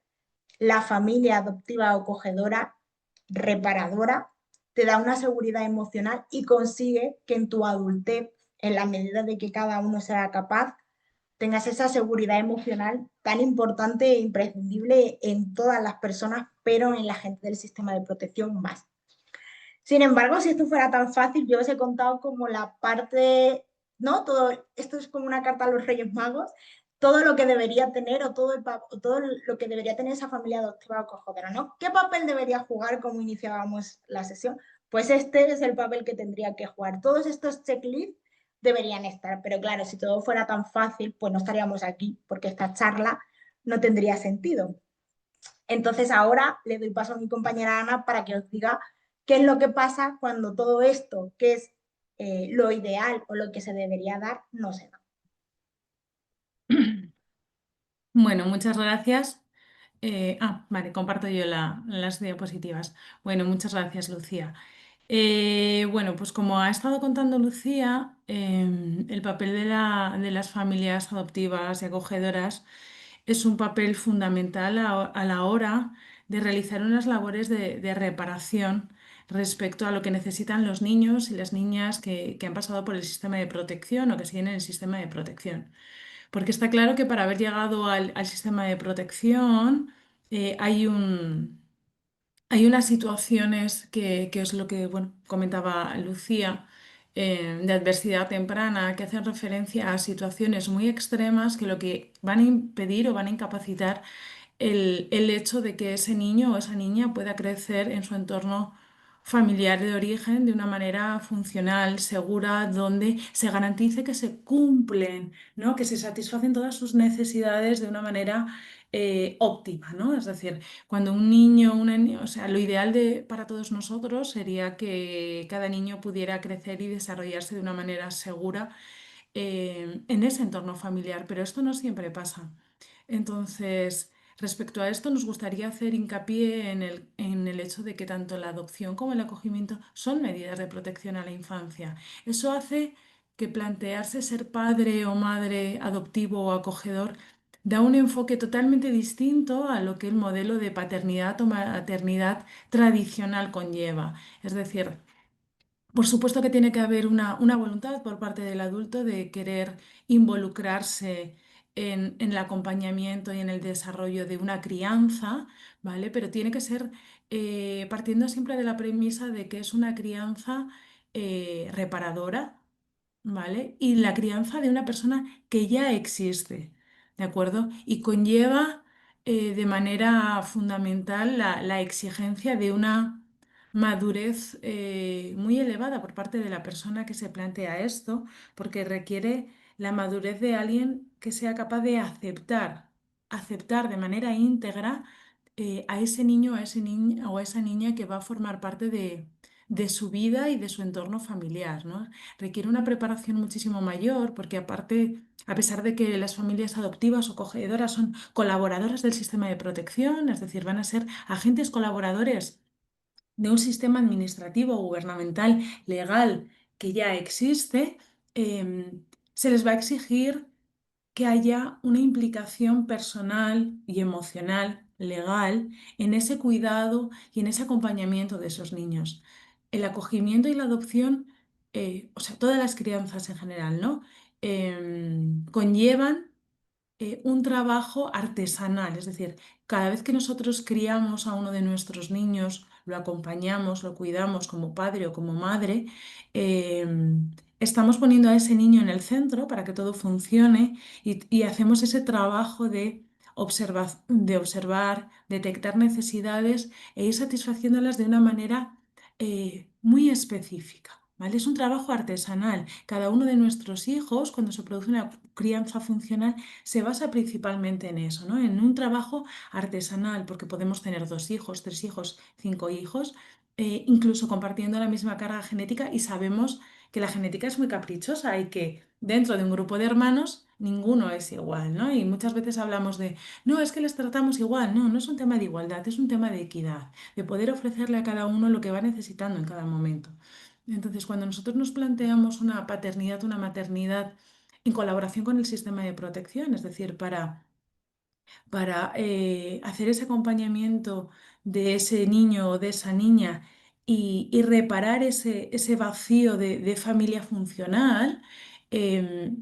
la familia adoptiva o acogedora, reparadora, te da una seguridad emocional y consigue que en tu adultez, en la medida de que cada uno sea capaz, tengas esa seguridad emocional tan importante e imprescindible en todas las personas, pero en la gente del sistema de protección más. Sin embargo, si esto fuera tan fácil, yo os he contado como la parte, ¿no? Todo esto es como una carta a los Reyes Magos, todo lo que debería tener o todo lo que debería tener esa familia adoptiva o acogedora, ¿no? ¿Qué papel debería jugar como iniciábamos la sesión? Pues este es el papel que tendría que jugar. Todos estos checklists deberían estar, pero claro, si todo fuera tan fácil, pues no estaríamos aquí, porque esta charla no tendría sentido. Entonces ahora le doy paso a mi compañera Ana para que os diga qué es lo que pasa cuando todo esto, que es lo ideal o lo que se debería dar, no se da. Bueno, muchas gracias. Vale, comparto yo las diapositivas. Bueno, muchas gracias, Lucía. Bueno, pues como ha estado contando Lucía, el papel de las familias adoptivas y acogedoras es un papel fundamental a la hora de realizar unas labores de reparación respecto a lo que necesitan los niños y las niñas que han pasado por el sistema de protección o que siguen en el sistema de protección. Porque está claro que para haber llegado al sistema de protección hay hay unas situaciones que es lo que bueno, comentaba Lucía, de adversidad temprana, que hacen referencia a situaciones muy extremas que lo que van a impedir o van a incapacitar el hecho de que ese niño o esa niña pueda crecer en su entorno familiar de origen de una manera funcional, segura, donde se garantice que se cumplen, ¿no? Que se satisfacen todas sus necesidades de una manera óptima, ¿no? Es decir, cuando un niño, o sea, lo ideal para todos nosotros sería que cada niño pudiera crecer y desarrollarse de una manera segura en ese entorno familiar, pero esto no siempre pasa. Entonces, respecto a esto, nos gustaría hacer hincapié en el hecho de que tanto la adopción como el acogimiento son medidas de protección a la infancia. Eso hace que plantearse ser padre o madre adoptivo o acogedor da un enfoque totalmente distinto a lo que el modelo de paternidad o maternidad tradicional conlleva. Es decir, por supuesto que tiene que haber una voluntad por parte del adulto de querer involucrarse en el acompañamiento y en el desarrollo de una crianza, ¿vale? Pero tiene que ser partiendo siempre de la premisa de que es una crianza reparadora, ¿vale? Y la crianza de una persona que ya existe, ¿de acuerdo? Y conlleva de manera fundamental la exigencia de una madurez muy elevada por parte de la persona que se plantea esto, porque requiere la madurez de alguien que sea capaz de aceptar de manera íntegra a ese niño, a ese niño o a esa niña que va a formar parte de su vida y de su entorno familiar, ¿no? Requiere una preparación muchísimo mayor, porque aparte, a pesar de que las familias adoptivas o acogedoras son colaboradoras del sistema de protección, es decir, van a ser agentes colaboradores de un sistema administrativo, gubernamental, legal que ya existe, se les va a exigir que haya una implicación personal y emocional, legal, en ese cuidado y en ese acompañamiento de esos niños. El acogimiento y la adopción, o sea, todas las crianzas en general, ¿no? Conllevan un trabajo artesanal, es decir, cada vez que nosotros criamos a uno de nuestros niños, lo acompañamos, lo cuidamos como padre o como madre, eh, estamos poniendo a ese niño en el centro para que todo funcione y hacemos ese trabajo de observar, detectar necesidades e ir satisfaciéndolas de una manera muy específica. ¿Vale? Es un trabajo artesanal. Cada uno de nuestros hijos, cuando se produce una crianza funcional, se basa principalmente en eso, ¿no? En un trabajo artesanal, porque podemos tener 2 hijos, 3 hijos, 5 hijos, incluso compartiendo la misma carga genética y sabemos que la genética es muy caprichosa y que dentro de un grupo de hermanos ninguno es igual, ¿no? Y muchas veces hablamos de, no, es que les tratamos igual, no, no es un tema de igualdad, es un tema de equidad, de poder ofrecerle a cada uno lo que va necesitando en cada momento. Entonces, cuando nosotros nos planteamos una paternidad, una maternidad, en colaboración con el sistema de protección, es decir, para hacer ese acompañamiento de ese niño o de esa niña y reparar ese vacío de familia funcional,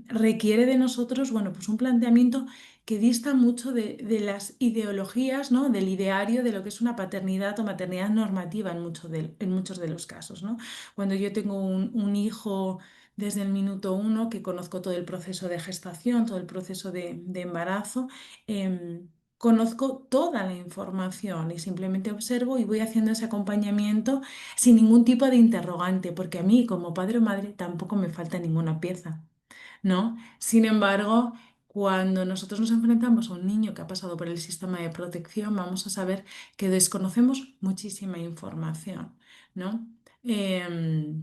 requiere de nosotros, bueno, pues un planteamiento que dista mucho de las ideologías, ¿no? Del ideario de lo que es una paternidad o maternidad normativa en muchos de los casos, ¿no? Cuando yo tengo un hijo desde el minuto uno, que conozco todo el proceso de gestación, todo el proceso de embarazo, conozco toda la información y simplemente observo y voy haciendo ese acompañamiento sin ningún tipo de interrogante, porque a mí como padre o madre tampoco me falta ninguna pieza, ¿no? Sin embargo, cuando nosotros nos enfrentamos a un niño que ha pasado por el sistema de protección, vamos a saber que desconocemos muchísima información, ¿no? Em,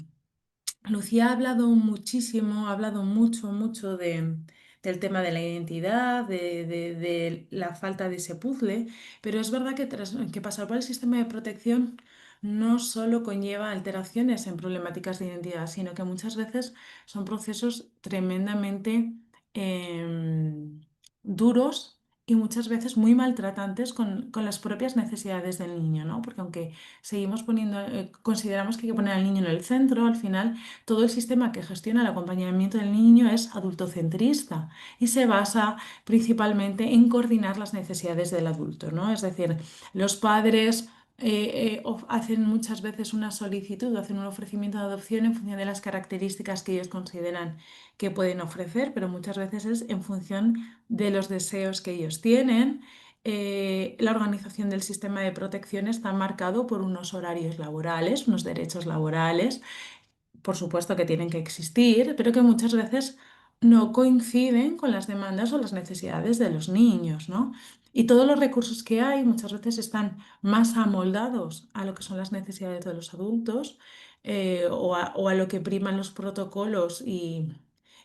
Lucía ha hablado muchísimo, ha hablado mucho del tema de la identidad, de la falta de ese puzzle, pero es verdad que tras que pasar por el sistema de protección no solo conlleva alteraciones en problemáticas de identidad, sino que muchas veces son procesos tremendamente em, duros y muchas veces muy maltratantes con las propias necesidades del niño, ¿no? Porque aunque seguimos poniendo, consideramos que hay que poner al niño en el centro, al final todo el sistema que gestiona el acompañamiento del niño es adultocentrista y se basa principalmente en coordinar las necesidades del adulto, ¿no? Es decir, los padres hacen muchas veces una solicitud, hacen un ofrecimiento de adopción en función de las características que ellos consideran que pueden ofrecer, pero muchas veces es en función de los deseos que ellos tienen. La organización del sistema de protección está marcado por unos horarios laborales, unos derechos laborales, por supuesto que tienen que existir, pero que muchas veces no coinciden con las demandas o las necesidades de los niños, ¿no? Y todos los recursos que hay muchas veces están más amoldados a lo que son las necesidades de los adultos, o a lo que priman los protocolos y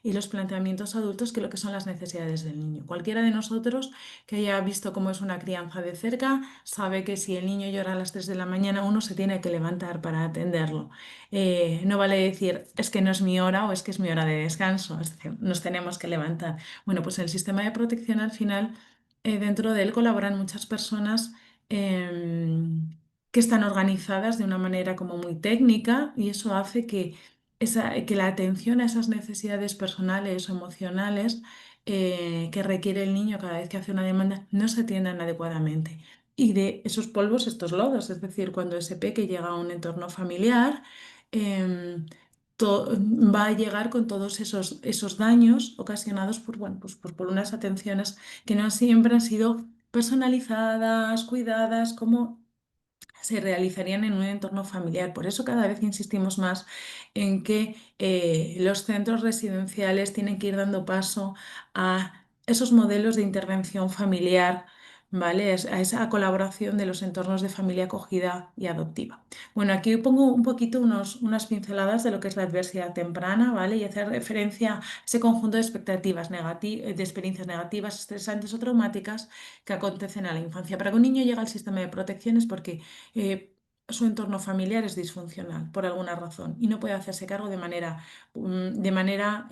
los planteamientos adultos que lo que son las necesidades del niño. Cualquiera de nosotros que haya visto cómo es una crianza de cerca sabe que si el niño llora a las 3 de la mañana uno se tiene que levantar para atenderlo. No vale decir es que no es mi hora o es que es mi hora de descanso, es decir, nos tenemos que levantar. Bueno, pues el sistema de protección al final, dentro de él colaboran muchas personas que están organizadas de una manera como muy técnica y eso hace que la atención a esas necesidades personales o emocionales que requiere el niño cada vez que hace una demanda no se atiendan adecuadamente. Y de esos polvos, estos lodos, es decir, cuando ese peque llega a un entorno familiar, em, va a llegar con todos esos daños ocasionados por, bueno, pues, por unas atenciones que no siempre han sido personalizadas, cuidadas, como se realizarían en un entorno familiar. Por eso cada vez insistimos más en que los centros residenciales tienen que ir dando paso a esos modelos de intervención familiar, ¿vale? A esa colaboración de los entornos de familia acogida y adoptiva. Bueno, aquí pongo un poquito unas pinceladas de lo que es la adversidad temprana, ¿vale? Y hacer referencia a ese conjunto de expectativas de experiencias negativas, estresantes o traumáticas que acontecen a la infancia. Para que un niño llegue al sistema de protección es porque su entorno familiar es disfuncional por alguna razón y no puede hacerse cargo de manera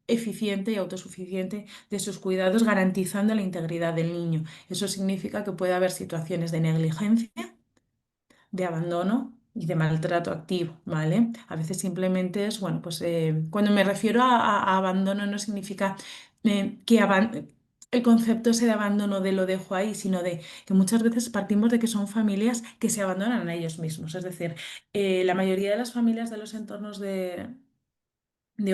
eficiente y autosuficiente de sus cuidados, garantizando la integridad del niño. Eso significa que puede haber situaciones de negligencia, de abandono y de maltrato activo, ¿vale? A veces simplemente es, bueno, pues cuando me refiero a abandono no significa el concepto ese de abandono de lo dejo ahí, sino de que muchas veces partimos de que son familias que se abandonan a ellos mismos. Es decir, la mayoría de las familias de los entornos de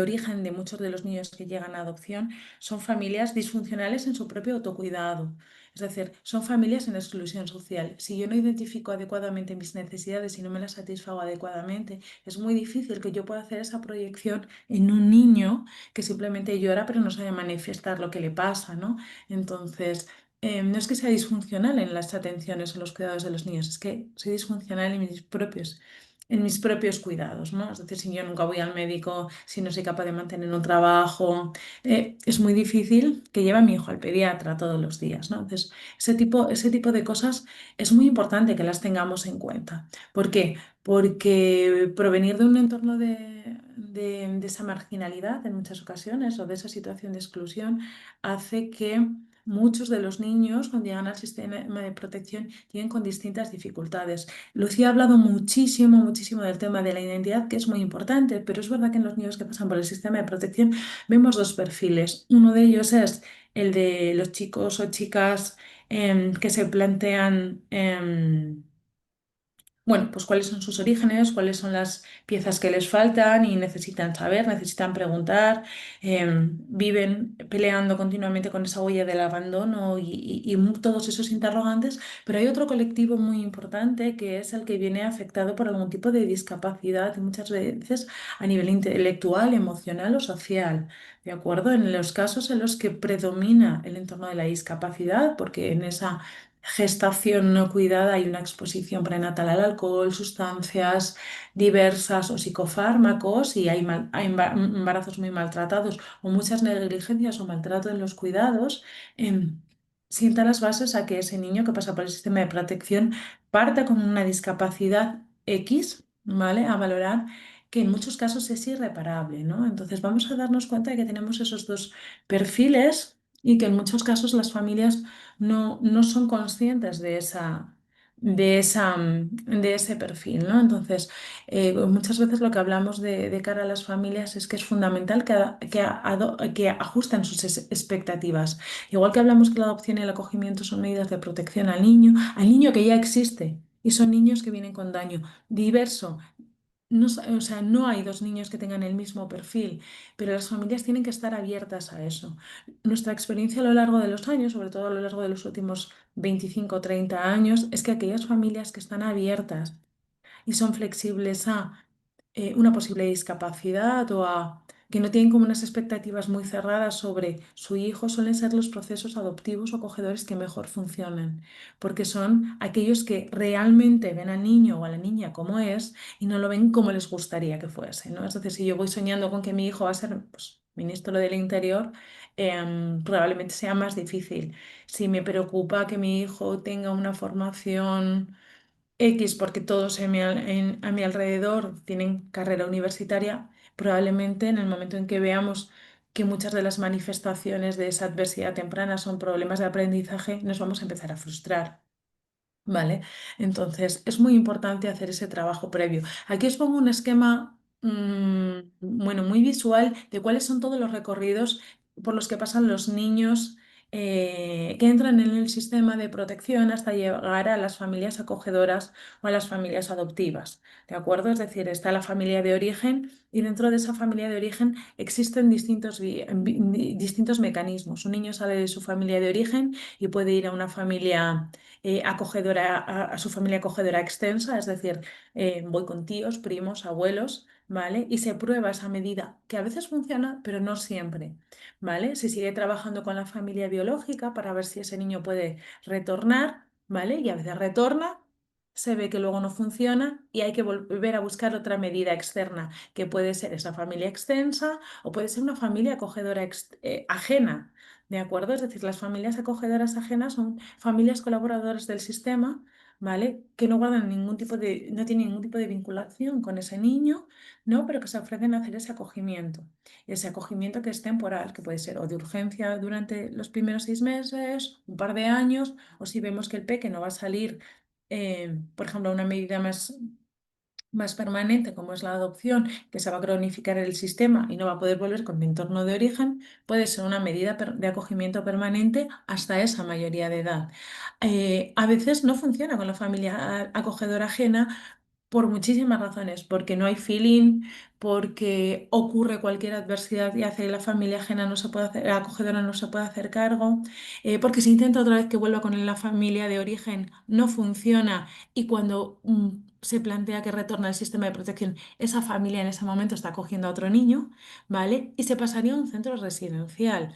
origen de muchos de los niños que llegan a adopción son familias disfuncionales en su propio autocuidado. Es decir, son familias en exclusión social. Si yo no identifico adecuadamente mis necesidades y no me las satisfago adecuadamente, es muy difícil que yo pueda hacer esa proyección en un niño que simplemente llora pero no sabe manifestar lo que le pasa, ¿no? Entonces, no es que sea disfuncional en las atenciones o los cuidados de los niños, es que soy disfuncional en mis propios cuidados, ¿no? Es decir, si yo nunca voy al médico, si no soy capaz de mantener un trabajo, es muy difícil que lleve a mi hijo al pediatra todos los días, ¿no? Entonces, ese tipo de cosas es muy importante que las tengamos en cuenta. ¿Por qué? Porque provenir de un entorno de esa marginalidad en muchas ocasiones o de esa situación de exclusión hace que muchos de los niños, cuando llegan al sistema de protección, lleguen con distintas dificultades. Lucía ha hablado muchísimo, muchísimo del tema de la identidad, que es muy importante, pero es verdad que en los niños que pasan por el sistema de protección vemos dos perfiles. Uno de ellos es el de los chicos o chicas que se plantean bueno, pues cuáles son sus orígenes, cuáles son las piezas que les faltan y necesitan saber, necesitan preguntar, viven peleando continuamente con esa huella del abandono y todos esos interrogantes, pero hay otro colectivo muy importante que es el que viene afectado por algún tipo de discapacidad y muchas veces a nivel intelectual, emocional o social. ¿De acuerdo? En los casos en los que predomina el entorno de la discapacidad, porque en esa gestación no cuidada hay una exposición prenatal al alcohol, sustancias diversas o psicofármacos y hay embarazos muy maltratados o muchas negligencias o maltrato en los cuidados. em, sienta las bases a que ese niño que pasa por el sistema de protección parta con una discapacidad X, ¿vale? A valorar que en muchos casos es irreparable, ¿no? Entonces vamos a darnos cuenta de que tenemos esos dos perfiles y que en muchos casos las familias no son conscientes de ese perfil, ¿no? Entonces, muchas veces lo que hablamos de cara a las familias es que es fundamental que ajusten sus expectativas. Igual que hablamos que la adopción y el acogimiento son medidas de protección al niño que ya existe, y son niños que vienen con daño diverso. No, o sea, no hay dos niños que tengan el mismo perfil, pero las familias tienen que estar abiertas a eso. Nuestra experiencia a lo largo de los años, sobre todo a lo largo de los últimos 25 o 30 años, es que aquellas familias que están abiertas y son flexibles a una posible discapacidad o a que no tienen como unas expectativas muy cerradas sobre su hijo, suelen ser los procesos adoptivos o acogedores que mejor funcionan, porque son aquellos que realmente ven al niño o a la niña como es y no lo ven como les gustaría que fuese, ¿no? Es decir, si yo voy soñando con que mi hijo va a ser, pues, ministro del Interior, probablemente sea más difícil. Si me preocupa que mi hijo tenga una formación X porque todos a mi alrededor tienen carrera universitaria, probablemente en el momento en que veamos que muchas de las manifestaciones de esa adversidad temprana son problemas de aprendizaje, nos vamos a empezar a frustrar. ¿Vale? Entonces, es muy importante hacer ese trabajo previo. Aquí os pongo un esquema, bueno, muy visual de cuáles son todos los recorridos por los que pasan los niños que entran en el sistema de protección hasta llegar a las familias acogedoras o a las familias adoptivas. ¿De acuerdo? Es decir, está la familia de origen y dentro de esa familia de origen existen distintos mecanismos. Un niño sale de su familia de origen y puede ir a una familia acogedora, a su familia acogedora extensa, es decir, voy con tíos, primos, abuelos, ¿vale? Y se prueba esa medida, que a veces funciona, pero no siempre, ¿vale? Se sigue trabajando con la familia biológica para ver si ese niño puede retornar, ¿vale? Y a veces retorna. Se ve que luego no funciona y hay que volver a buscar otra medida externa, que puede ser esa familia extensa o puede ser una familia acogedora ajena, ¿de acuerdo? Es decir, las familias acogedoras ajenas son familias colaboradoras del sistema, ¿vale? Que no guardan no tienen ningún tipo de vinculación con ese niño, ¿no? Pero que se ofrecen a hacer ese acogimiento. Ese acogimiento que es temporal, que puede ser o de urgencia durante los primeros 6 meses, un par de años, o si vemos que el peque no va a salir, por ejemplo, a una medida más permanente, como es la adopción, que se va a cronificar el sistema y no va a poder volver con mi entorno de origen, puede ser una medida de acogimiento permanente hasta esa mayoría de edad. A veces no funciona con la familia acogedora ajena por muchísimas razones, porque no hay feeling, porque ocurre cualquier adversidad y hace que la familia ajena no se puede hacer, la acogedora no se puede hacer cargo, porque se intenta otra vez que vuelva con la familia de origen, no funciona y cuando se plantea que retorna al sistema de protección, esa familia en ese momento está acogiendo a otro niño, ¿vale? Y se pasaría a un centro residencial.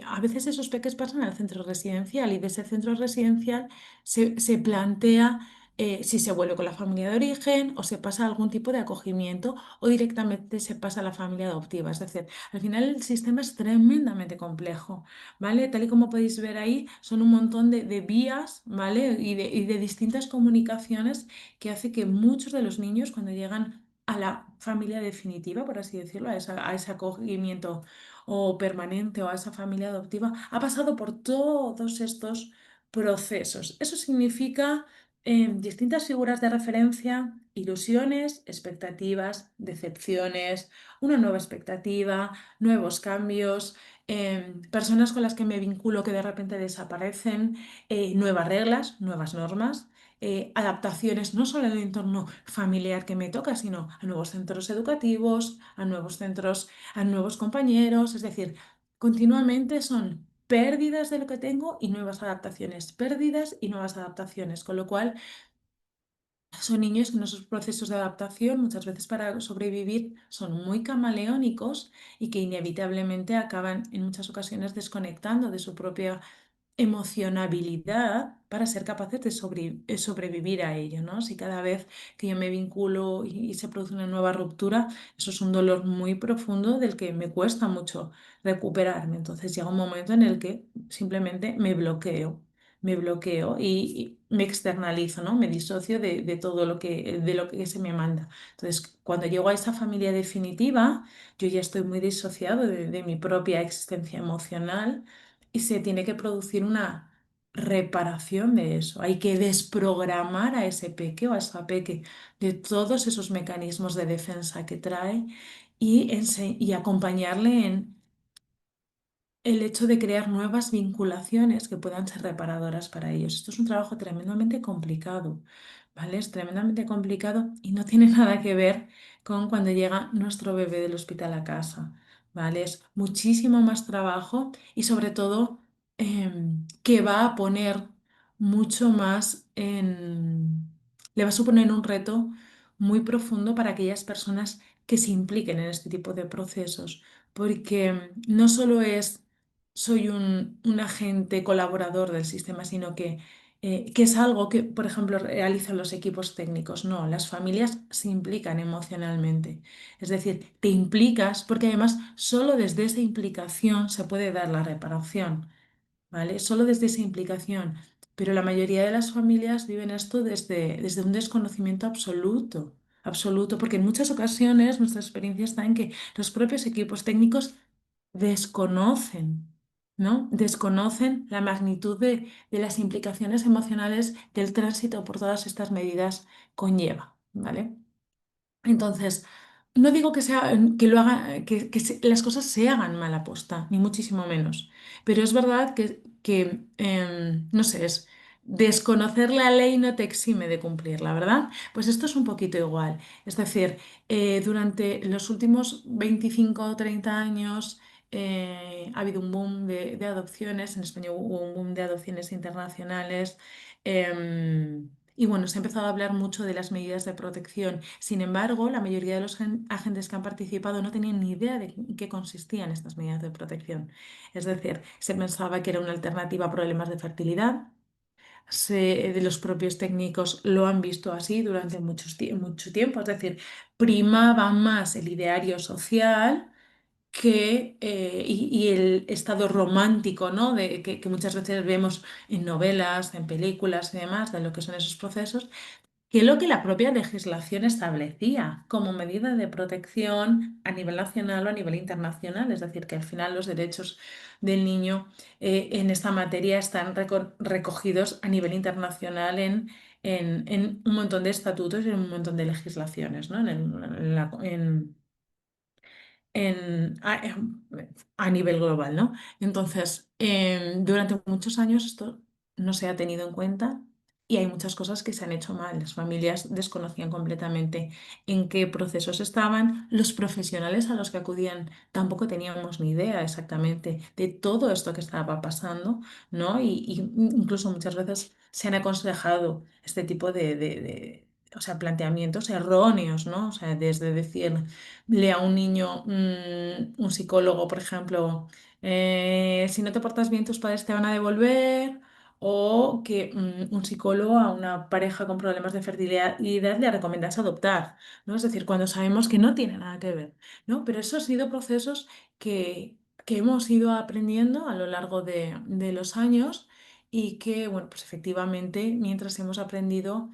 A veces esos peques pasan al centro residencial y de ese centro residencial se plantea si se vuelve con la familia de origen o se pasa a algún tipo de acogimiento o directamente se pasa a la familia adoptiva. Es decir, al final el sistema es tremendamente complejo, ¿vale? Tal y como podéis ver ahí, son un montón de vías, ¿vale? Y de distintas comunicaciones que hace que muchos de los niños cuando llegan a la familia definitiva, por así decirlo, a ese acogimiento o permanente o a esa familia adoptiva, ha pasado por todos estos procesos. Eso significa distintas figuras de referencia, ilusiones, expectativas, decepciones, una nueva expectativa, nuevos cambios, personas con las que me vinculo que de repente desaparecen, nuevas reglas, nuevas normas, adaptaciones no solo en el entorno familiar que me toca, sino a nuevos centros educativos, a nuevos centros, a nuevos compañeros, es decir, continuamente son pérdidas de lo que tengo y nuevas adaptaciones, pérdidas y nuevas adaptaciones, con lo cual son niños que en esos procesos de adaptación, muchas veces para sobrevivir, son muy camaleónicos y que inevitablemente acaban en muchas ocasiones desconectando de su propia emocionabilidad para ser capaces de sobrevivir a ello, ¿no? Si cada vez que yo me vinculo y se produce una nueva ruptura, eso es un dolor muy profundo del que me cuesta mucho recuperarme. Entonces llega un momento en el que simplemente me bloqueo y me externalizo, ¿no? Me disocio de todo de lo que se me manda. Entonces, cuando llego a esa familia definitiva, yo ya estoy muy disociado de mi propia existencia emocional y se tiene que producir una reparación de eso. Hay que desprogramar a ese peque o a esa peque de todos esos mecanismos de defensa que trae y acompañarle en el hecho de crear nuevas vinculaciones que puedan ser reparadoras para ellos. Esto es un trabajo tremendamente complicado, ¿vale? Es tremendamente complicado y no tiene nada que ver con cuando llega nuestro bebé del hospital a casa, ¿vale? Es muchísimo más trabajo y sobre todo que va a poner mucho más le va a suponer un reto muy profundo para aquellas personas que se impliquen en este tipo de procesos, porque no solo es soy un agente colaborador del sistema, sino que es algo que, por ejemplo, realizan los equipos técnicos. No, las familias se implican emocionalmente. Es decir, te implicas porque además solo desde esa implicación se puede dar la reparación, ¿vale? Solo desde esa implicación. Pero la mayoría de las familias viven esto desde un desconocimiento absoluto, absoluto, porque en muchas ocasiones nuestra experiencia está en que los propios equipos técnicos desconocen, ¿no? Desconocen la magnitud de las implicaciones emocionales del tránsito por todas estas medidas conlleva, ¿vale? Entonces, no digo que lo haga, las cosas se hagan mal aposta, ni muchísimo menos. Pero es verdad no sé, es desconocer la ley no te exime de cumplirla, ¿verdad? Pues esto es un poquito igual. Es decir, durante los últimos 25 o 30 años ha habido un boom de adopciones. En España hubo un boom de adopciones internacionales. Y bueno, se ha empezado a hablar mucho de las medidas de protección. Sin embargo, la mayoría de los agentes que han participado no tenían ni idea de en qué consistían estas medidas de protección. Es decir, se pensaba que era una alternativa a problemas de fertilidad. De los propios técnicos lo han visto así durante mucho tiempo. Es decir, primaba más el ideario social y el estado romántico, ¿no? Que muchas veces vemos en novelas, en películas y demás, de lo que son esos procesos, que lo que la propia legislación establecía como medida de protección a nivel nacional o a nivel internacional. Es decir, que al final los derechos del niño en esta materia están recogidos a nivel internacional en un montón de estatutos y en un montón de legislaciones, ¿no? En- a, a nivel global, ¿no? Entonces, durante muchos años esto no se ha tenido en cuenta y hay muchas cosas que se han hecho mal. Las familias desconocían completamente en qué procesos estaban, los profesionales a los que acudían tampoco teníamos ni idea exactamente de todo esto que estaba pasando, ¿no? Y incluso muchas veces se han aconsejado este tipo o sea, planteamientos erróneos, ¿no? O sea, desde decir a un niño, un psicólogo, por ejemplo, si no te portas bien, tus padres te van a devolver, o que un psicólogo a una pareja con problemas de fertilidad le recomendase adoptar, ¿no? Es decir, cuando sabemos que no tiene nada que ver, ¿no? Pero eso han sido procesos que hemos ido aprendiendo a lo largo de los años y que, bueno, pues efectivamente, mientras hemos aprendido,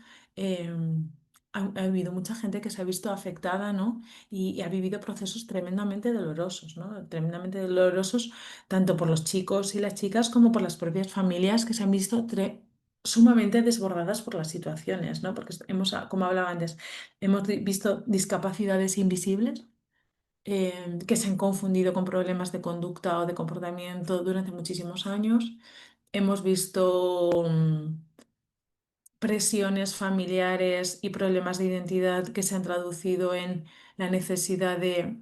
ha habido mucha gente que se ha visto afectada, ¿no? Y ha vivido procesos tremendamente dolorosos, ¿no? Tremendamente dolorosos, tanto por los chicos y las chicas como por las propias familias que se han visto sumamente desbordadas por las situaciones, ¿no? Porque como hablaba antes, hemos visto discapacidades invisibles que se han confundido con problemas de conducta o de comportamiento durante muchísimos años. Hemos visto presiones familiares y problemas de identidad que se han traducido en la necesidad de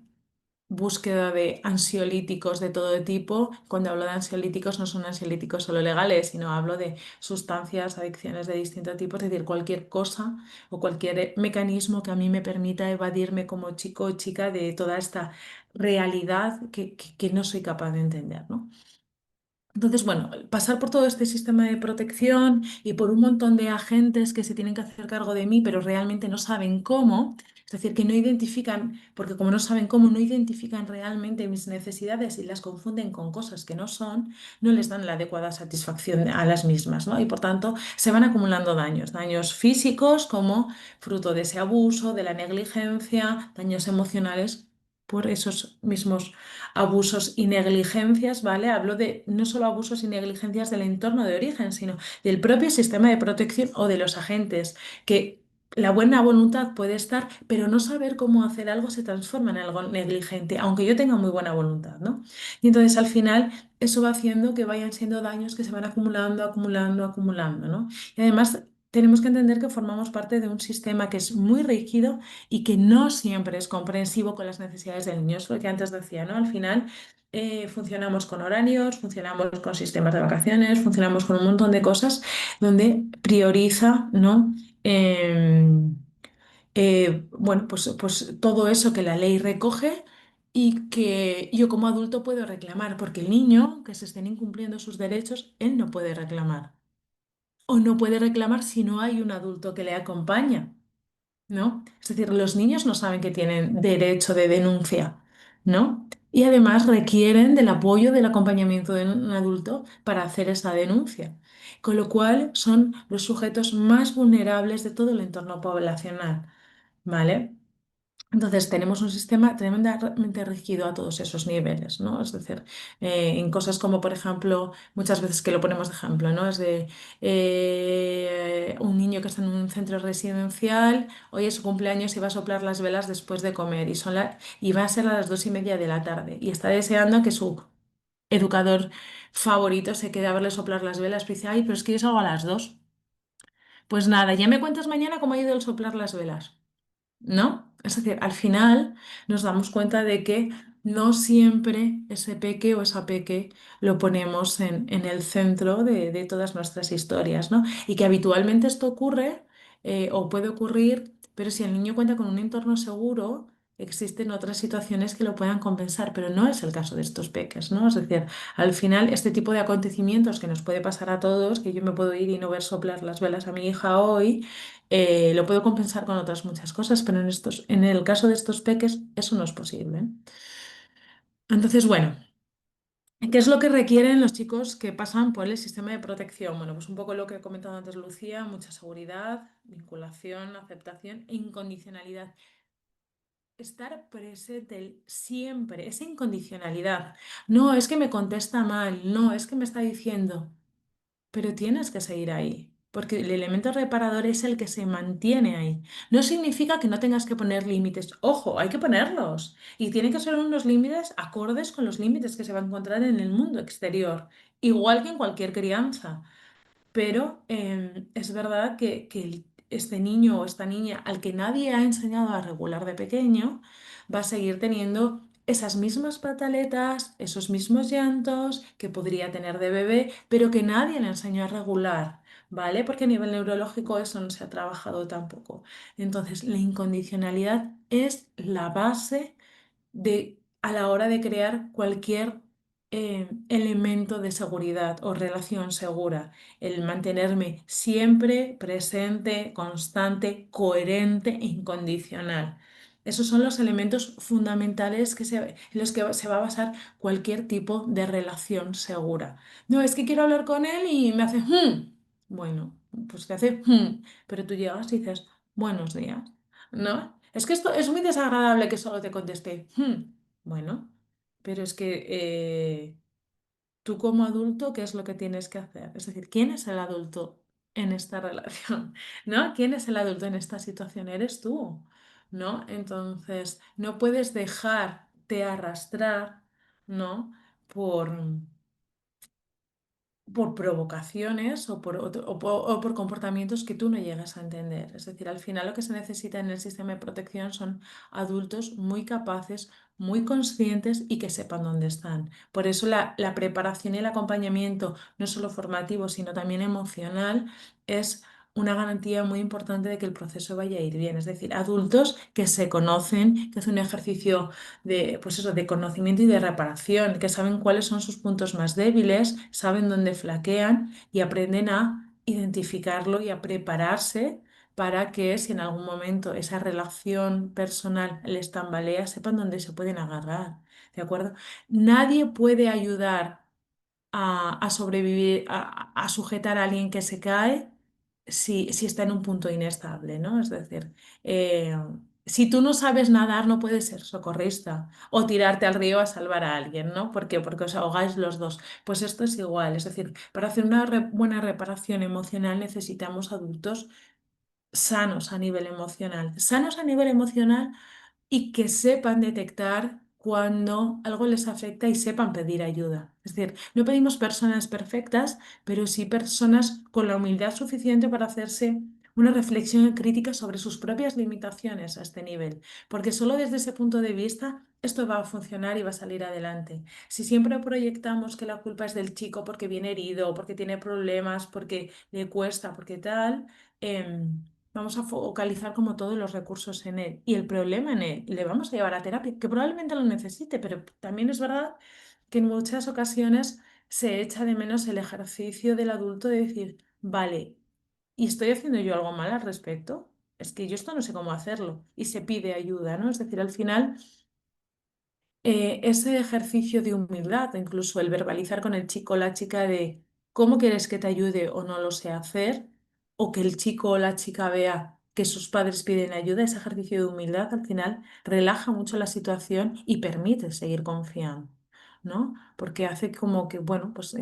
búsqueda de ansiolíticos de todo tipo. Cuando hablo de ansiolíticos no son ansiolíticos solo legales, sino hablo de sustancias, adicciones de distinto tipo, es decir, cualquier cosa o cualquier mecanismo que a mí me permita evadirme como chico o chica de toda esta realidad que no soy capaz de entender, ¿no? Entonces, bueno, pasar por todo este sistema de protección y por un montón de agentes que se tienen que hacer cargo de mí, pero realmente no saben cómo, es decir, que no identifican, porque como no saben cómo, no identifican realmente mis necesidades y las confunden con cosas que no son, no les dan la adecuada satisfacción a las mismas, ¿no? Y por tanto, se van acumulando daños, daños físicos como fruto de ese abuso, de la negligencia, daños emocionales por esos mismos abusos y negligencias, ¿vale? Hablo de no solo abusos y negligencias del entorno de origen, sino del propio sistema de protección o de los agentes, que la buena voluntad puede estar, pero no saber cómo hacer algo se transforma en algo negligente, aunque yo tenga muy buena voluntad, ¿no? Y entonces al final eso va haciendo que vayan siendo daños que se van acumulando, acumulando, acumulando, ¿no? Y además tenemos que entender que formamos parte de un sistema que es muy rígido y que no siempre es comprensivo con las necesidades del niño. Es lo que antes decía, ¿no? Al final funcionamos con horarios, funcionamos con sistemas de vacaciones, funcionamos con un montón de cosas donde prioriza, ¿no? Em, bueno, pues todo eso que la ley recoge y que yo como adulto puedo reclamar, porque el niño que se estén incumpliendo sus derechos, él no puede reclamar. O no puede reclamar si no hay un adulto que le acompaña. ¿No? Es decir, los niños no saben que tienen derecho de denuncia, ¿no? Y además requieren del apoyo, del acompañamiento de un adulto para hacer esa denuncia. Con lo cual son los sujetos más vulnerables de todo el entorno poblacional, ¿vale? Entonces, tenemos un sistema tremendamente rígido a todos esos niveles, ¿no? Es decir, en cosas como, por ejemplo, muchas veces que lo ponemos de ejemplo, ¿no? Es de un niño que está en un centro residencial, hoy es su cumpleaños y va a soplar las velas después de comer y va a ser a las 2:30 de la tarde y está deseando que su educador favorito se quede a verle soplar las velas, pero dice, ay, pero es que yo salgo a las 2. Pues nada, ya me cuentas mañana cómo ha ido el soplar las velas. ¿No? Es decir, al final nos damos cuenta de que no siempre ese peque o esa peque lo ponemos en el centro de todas nuestras historias, ¿no? Y que habitualmente esto ocurre o puede ocurrir, pero si el niño cuenta con un entorno seguro, existen otras situaciones que lo puedan compensar, pero no es el caso de estos peques, ¿no? Es decir, al final este tipo de acontecimientos que nos puede pasar a todos, que yo me puedo ir y no ver soplar las velas a mi hija hoy, lo puedo compensar con otras muchas cosas, pero en el caso de estos peques, eso no es posible. Entonces, bueno, ¿qué es lo que requieren los chicos que pasan por el sistema de protección? Bueno, pues un poco lo que he comentado antes, Lucía, mucha seguridad, vinculación, aceptación e incondicionalidad. Estar presente siempre, esa incondicionalidad. No, es que me contesta mal, no, es que me está diciendo. Pero tienes que seguir ahí, porque el elemento reparador es el que se mantiene ahí. No significa que no tengas que poner límites. Ojo, hay que ponerlos. Y tienen que ser unos límites acordes con los límites que se va a encontrar en el mundo exterior, igual que en cualquier crianza. Pero es verdad que este niño o esta niña al que nadie ha enseñado a regular de pequeño va a seguir teniendo esas mismas pataletas, esos mismos llantos que podría tener de bebé, pero que nadie le enseñó a regular, ¿vale? Porque a nivel neurológico eso no se ha trabajado tampoco. Entonces, la incondicionalidad es la base a la hora de crear cualquier elemento de seguridad o relación segura, el mantenerme siempre presente, constante, coherente e incondicional. Esos son los elementos fundamentales en los que se va a basar cualquier tipo de relación segura. No, es que quiero hablar con él y me hace, "Hmm". Bueno, pues te hace, "Hmm", pero tú llegas y dices, buenos días, ¿no? Es que esto es muy desagradable que solo te conteste, "Hmm". Bueno, pero es que tú como adulto, ¿qué es lo que tienes que hacer? Es decir, ¿quién es el adulto en esta relación? ¿No? ¿Quién es el adulto en esta situación? Eres tú, ¿no? Entonces, no puedes dejarte arrastrar, ¿no? por provocaciones o por comportamientos que tú no llegas a entender. Es decir, al final lo que se necesita en el sistema de protección son adultos muy capaces, muy conscientes y que sepan dónde están. Por eso la preparación y el acompañamiento, no solo formativo, sino también emocional, es una garantía muy importante de que el proceso vaya a ir bien. Es decir, adultos que se conocen, que hacen un ejercicio de, pues eso, de conocimiento y de reparación, que saben cuáles son sus puntos más débiles, saben dónde flaquean y aprenden a identificarlo y a prepararse para que si en algún momento esa relación personal les tambalea, sepan dónde se pueden agarrar. ¿De acuerdo? Nadie puede ayudar a sobrevivir, a sujetar a alguien que se cae si está en un punto inestable, ¿no? Es decir, eh, si tú no sabes nadar, no puedes ser socorrista o tirarte al río a salvar a alguien, ¿no? ¿Por qué? Porque os ahogáis los dos. Pues esto es igual, es decir, para hacer una buena reparación emocional necesitamos adultos sanos a nivel emocional. Sanos a nivel emocional y que sepan detectar cuando algo les afecta y sepan pedir ayuda. Es decir, no pedimos personas perfectas, pero sí personas con la humildad suficiente para hacerse una reflexión crítica sobre sus propias limitaciones a este nivel, porque solo desde ese punto de vista esto va a funcionar y va a salir adelante. Si siempre proyectamos que la culpa es del chico porque viene herido, porque tiene problemas, porque le cuesta, porque tal, vamos a focalizar como todos los recursos en él y el problema en él. Y le vamos a llevar a terapia, que probablemente lo necesite, pero también es verdad que en muchas ocasiones se echa de menos el ejercicio del adulto de decir, vale, ¿y estoy haciendo yo algo mal al respecto? Es que yo esto no sé cómo hacerlo. Y se pide ayuda, ¿no? Es decir, al final ese ejercicio de humildad, incluso el verbalizar con el chico o la chica de cómo quieres que te ayude o no lo sé hacer, o que el chico o la chica vea que sus padres piden ayuda, ese ejercicio de humildad al final relaja mucho la situación y permite seguir confiando, ¿no? Porque hace como que, bueno, pues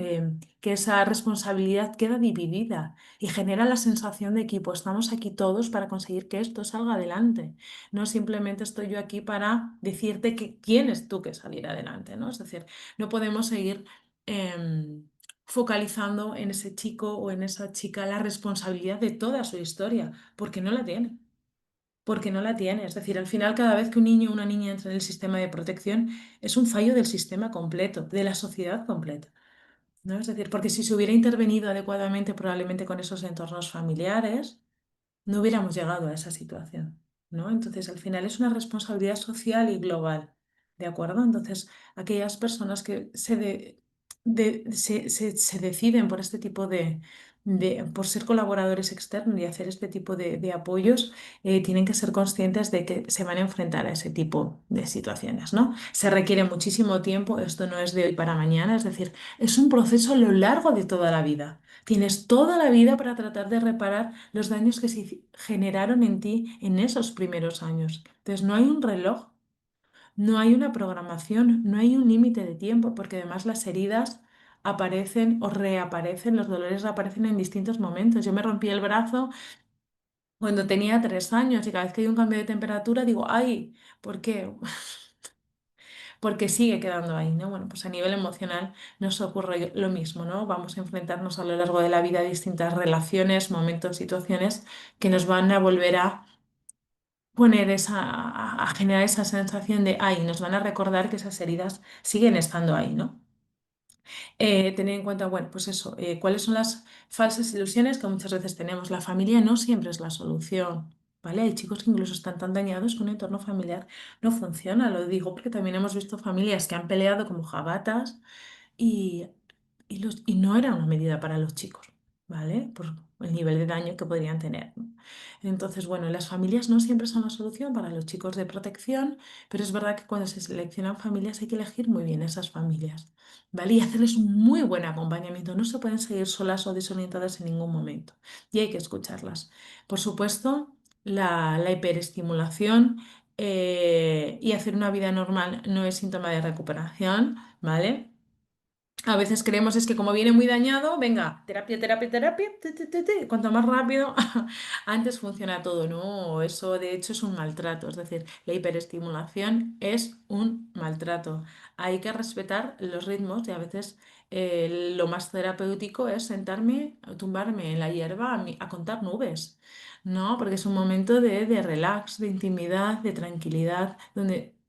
que esa responsabilidad queda dividida y genera la sensación de equipo. Estamos aquí todos para conseguir que esto salga adelante. No simplemente estoy yo aquí para decirte que tienes tú que salir adelante, ¿no? Es decir, no podemos seguir focalizando en ese chico o en esa chica la responsabilidad de toda su historia, porque no la tiene. Porque no la tiene. Es decir, al final, cada vez que un niño o una niña entra en el sistema de protección, es un fallo del sistema completo, de la sociedad completa, ¿no? Es decir, porque si se hubiera intervenido adecuadamente, probablemente con esos entornos familiares, no hubiéramos llegado a esa situación, ¿no? Entonces, al final es una responsabilidad social y global, ¿de acuerdo? Entonces, aquellas personas que se deciden por este tipo por ser colaboradores externos y hacer este tipo de apoyos, tienen que ser conscientes de que se van a enfrentar a ese tipo de situaciones, ¿no? Se requiere muchísimo tiempo, esto no es de hoy para mañana, es decir, es un proceso a lo largo de toda la vida. Tienes toda la vida para tratar de reparar los daños que se generaron en ti en esos primeros años. Entonces, no hay un reloj, no hay una programación, no hay un límite de tiempo, porque además las heridas aparecen o reaparecen, los dolores reaparecen en distintos momentos. Yo me rompí el brazo cuando tenía 3 años y cada vez que hay un cambio de temperatura digo, ay, ¿por qué? Porque sigue quedando ahí, ¿no? Bueno, pues a nivel emocional nos ocurre lo mismo, ¿no? Vamos a enfrentarnos a lo largo de la vida a distintas relaciones, momentos, situaciones que nos van a volver a poner a generar esa sensación de, ay, nos van a recordar que esas heridas siguen estando ahí, ¿no? Tener en cuenta, bueno, pues eso, cuáles son las falsas ilusiones que muchas veces tenemos. La familia no siempre es la solución, ¿vale? Hay chicos que incluso están tan dañados que un entorno familiar no funciona. Lo digo porque también hemos visto familias que han peleado como jabatas y, y no era una medida para los chicos, ¿vale? Por el nivel de daño que podrían tener, ¿no? Entonces, bueno, las familias no siempre son la solución para los chicos de protección, pero es verdad que cuando se seleccionan familias hay que elegir muy bien esas familias, ¿vale? Y hacerles un muy buen acompañamiento. No se pueden seguir solas o desorientadas en ningún momento y hay que escucharlas. Por supuesto, la hiperestimulación y hacer una vida normal no es síntoma de recuperación, ¿vale? A veces creemos es que como viene muy dañado, venga, terapia, terapia, terapia, cuanto más rápido, antes funciona todo, ¿no? Eso de hecho es un maltrato, es decir, la hiperestimulación es un maltrato. Hay que respetar los ritmos y a veces lo más terapéutico es sentarme, tumbarme en la hierba a contar nubes, ¿no? Porque es un momento de relax, de intimidad, de tranquilidad, donde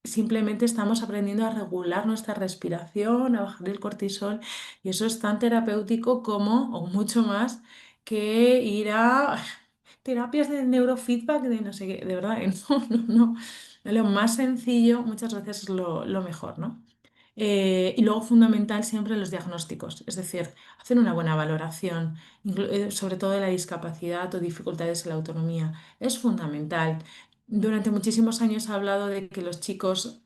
simplemente estamos aprendiendo a regular nuestra respiración, a bajar el cortisol y eso es tan terapéutico como, o mucho más, que ir a terapias de neurofeedback, de no sé qué, de verdad, que no. Lo más sencillo muchas veces es lo mejor, ¿no? Y luego fundamental siempre los diagnósticos, es decir, hacer una buena valoración, sobre todo de la discapacidad o dificultades en la autonomía. Es fundamental. Durante muchísimos años se ha hablado de que los chicos,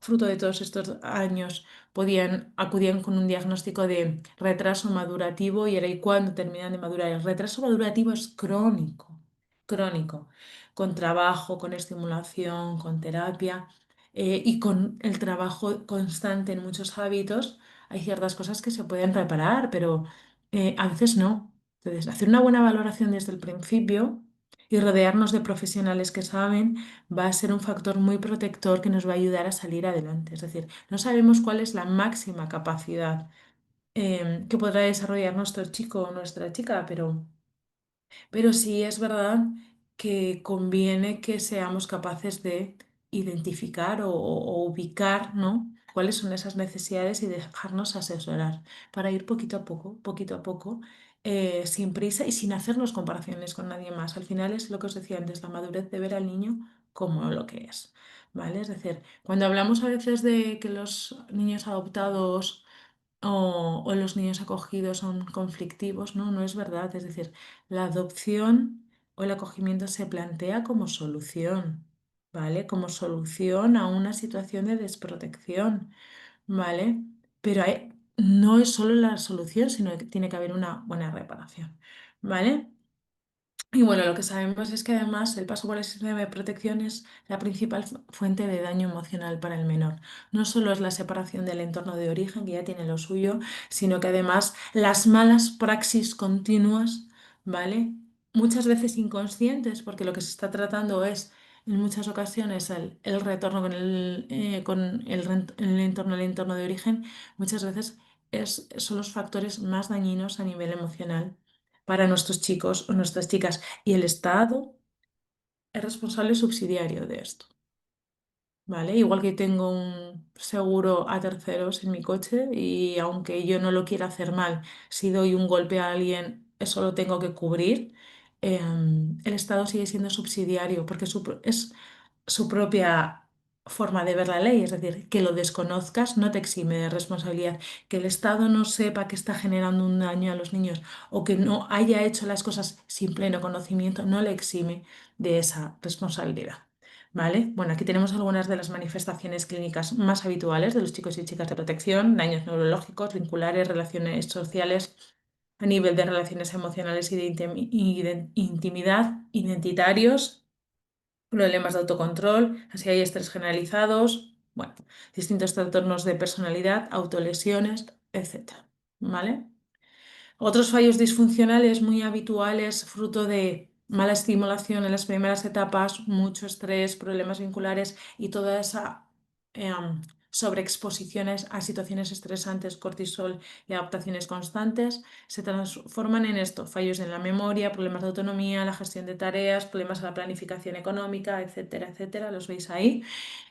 fruto de todos estos años, acudían con un diagnóstico de retraso madurativo y era y cuando terminan de madurar. El retraso madurativo es crónico, crónico, con trabajo, con estimulación, con terapia y con el trabajo constante en muchos hábitos. Hay ciertas cosas que se pueden reparar, pero a veces no. Entonces, hacer una buena valoración desde el principio y rodearnos de profesionales que saben va a ser un factor muy protector que nos va a ayudar a salir adelante. Es decir, no sabemos cuál es la máxima capacidad que podrá desarrollar nuestro chico o nuestra chica, pero sí es verdad que conviene que seamos capaces de identificar o ubicar, ¿no? Cuáles son esas necesidades y dejarnos asesorar para ir poquito a poco, sin prisa y sin hacernos comparaciones con nadie más. Al final es lo que os decía antes, la madurez de ver al niño como lo que es, ¿vale? Es decir, cuando hablamos a veces de que los niños adoptados o los niños acogidos son conflictivos, ¿no? No es verdad. Es decir, la adopción o el acogimiento se plantea como solución, ¿vale? Como solución a una situación de desprotección, ¿vale? Pero no es solo la solución, sino que tiene que haber una buena reparación, ¿vale? Y bueno, lo que sabemos es que además el paso por el sistema de protección es la principal fuente de daño emocional para el menor. No solo es la separación del entorno de origen, que ya tiene lo suyo, sino que además las malas praxis continuas, ¿vale? Muchas veces inconscientes, porque lo que se está tratando es en muchas ocasiones el retorno con el entorno de origen, muchas veces son los factores más dañinos a nivel emocional para nuestros chicos o nuestras chicas. Y el Estado es responsable subsidiario de esto, ¿vale? Igual que tengo un seguro a terceros en mi coche y aunque yo no lo quiera hacer mal, si doy un golpe a alguien, eso lo tengo que cubrir. El Estado sigue siendo subsidiario porque es su propia forma de ver la ley, es decir, que lo desconozcas no te exime de responsabilidad, que el Estado no sepa que está generando un daño a los niños o que no haya hecho las cosas sin pleno conocimiento, no le exime de esa responsabilidad. ¿Vale? Bueno, aquí tenemos algunas de las manifestaciones clínicas más habituales de los chicos y chicas de protección: daños neurológicos, vinculares, relaciones sociales, a nivel de relaciones emocionales y de intimidad, identitarios, problemas de autocontrol, ansiedad y estrés generalizados, bueno, distintos trastornos de personalidad, autolesiones, etcétera, ¿vale? Otros fallos disfuncionales muy habituales, fruto de mala estimulación en las primeras etapas, mucho estrés, problemas vinculares y toda esa sobreexposiciones a situaciones estresantes, cortisol y adaptaciones constantes, se transforman en esto: fallos en la memoria, problemas de autonomía, la gestión de tareas, problemas en la planificación económica, etcétera, etcétera. Los veis ahí.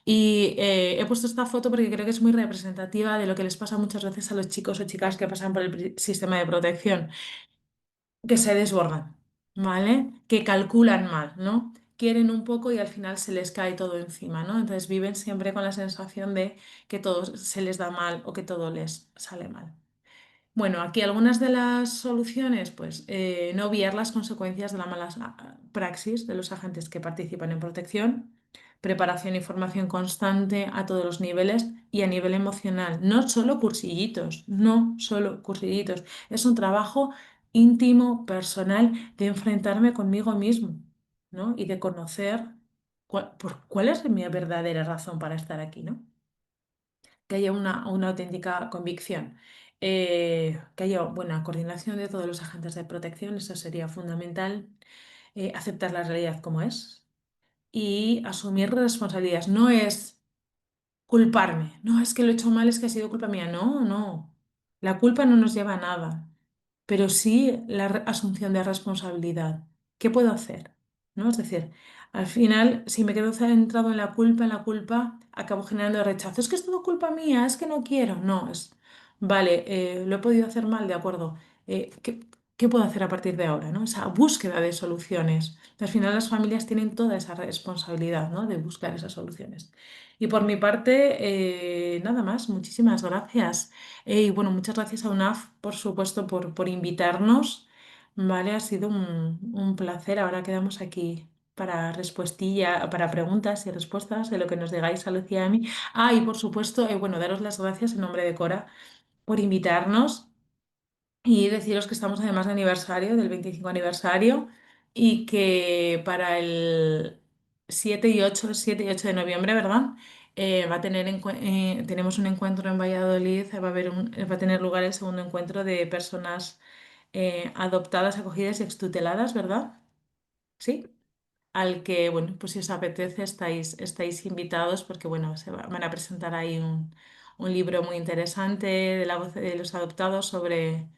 Y he puesto esta foto porque creo que es muy representativa de lo que les pasa muchas veces a los chicos o chicas que pasan por el sistema de protección, que se desbordan, ¿vale? Que calculan mal, ¿no? Quieren un poco y al final se les cae todo encima, ¿no? Entonces viven siempre con la sensación de que todo se les da mal o que todo les sale mal. Bueno, aquí algunas de las soluciones, pues no obviar las consecuencias de la mala praxis de los agentes que participan en protección, preparación y formación constante a todos los niveles y a nivel emocional, no solo cursillitos, no solo cursillitos, es un trabajo íntimo, personal, de enfrentarme conmigo mismo, ¿no? Y de conocer cuál es mi verdadera razón para estar aquí, ¿no? Que haya una auténtica convicción, que haya buena coordinación de todos los agentes de protección, eso sería fundamental, aceptar la realidad como es y asumir responsabilidades. No es culparme, no es que lo he hecho mal, es que ha sido culpa mía, no, no. La culpa no nos lleva a nada, pero sí la asunción de responsabilidad. ¿Qué puedo hacer? ¿No? Es decir, al final, si me quedo centrado en la culpa, acabo generando rechazo. Es que es todo culpa mía, es que no quiero. No, vale, lo he podido hacer mal, de acuerdo. ¿qué puedo hacer a partir de ahora? ¿No? Esa búsqueda de soluciones. Al final las familias tienen toda esa responsabilidad, ¿no? De buscar esas soluciones. Y por mi parte, nada más, muchísimas gracias. Y bueno, muchas gracias a UNAF, por supuesto, por invitarnos. Vale, ha sido un placer. Ahora quedamos aquí para respuestilla, para preguntas y respuestas de lo que nos digáis a Lucía y a mí. Ah, y por supuesto, bueno, daros las gracias en nombre de Cora por invitarnos. Y deciros que estamos además de aniversario, del 25 aniversario, y que para el 7 y 8 de noviembre, ¿verdad? Tenemos un encuentro en Valladolid, va a tener lugar el segundo encuentro de personas adoptadas, acogidas y extuteladas, ¿verdad? ¿Sí? Al que, bueno, pues si os apetece estáis invitados porque, bueno, van a presentar ahí un libro muy interesante de la voz de los adoptados sobre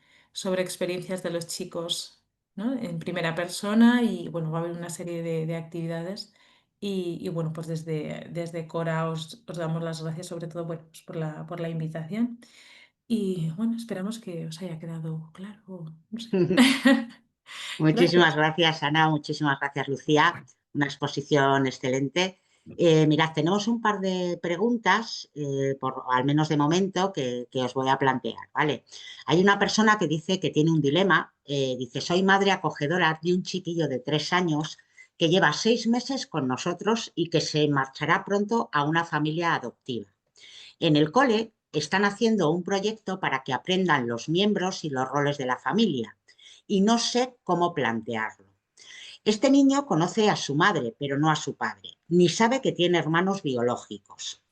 experiencias de los chicos, ¿no? En primera persona y, bueno, va a haber una serie de actividades y, bueno, pues desde Cora os damos las gracias sobre todo, bueno, pues por la invitación y, bueno, esperamos que os haya quedado claro, no sé. Muchísimas Gracias. gracias, Ana. Muchísimas gracias, Lucía. Una exposición excelente. Mirad, tenemos un par de preguntas, al menos de momento, que os voy a plantear, ¿vale? Hay una persona que dice que tiene un dilema. Dice, soy madre acogedora de un chiquillo de 3 años que lleva 6 meses con nosotros y que se marchará pronto a una familia adoptiva. En el cole están haciendo un proyecto para que aprendan los miembros y los roles de la familia y no sé cómo plantearlo. Este niño conoce a su madre, pero no a su padre, ni sabe que tiene hermanos biológicos.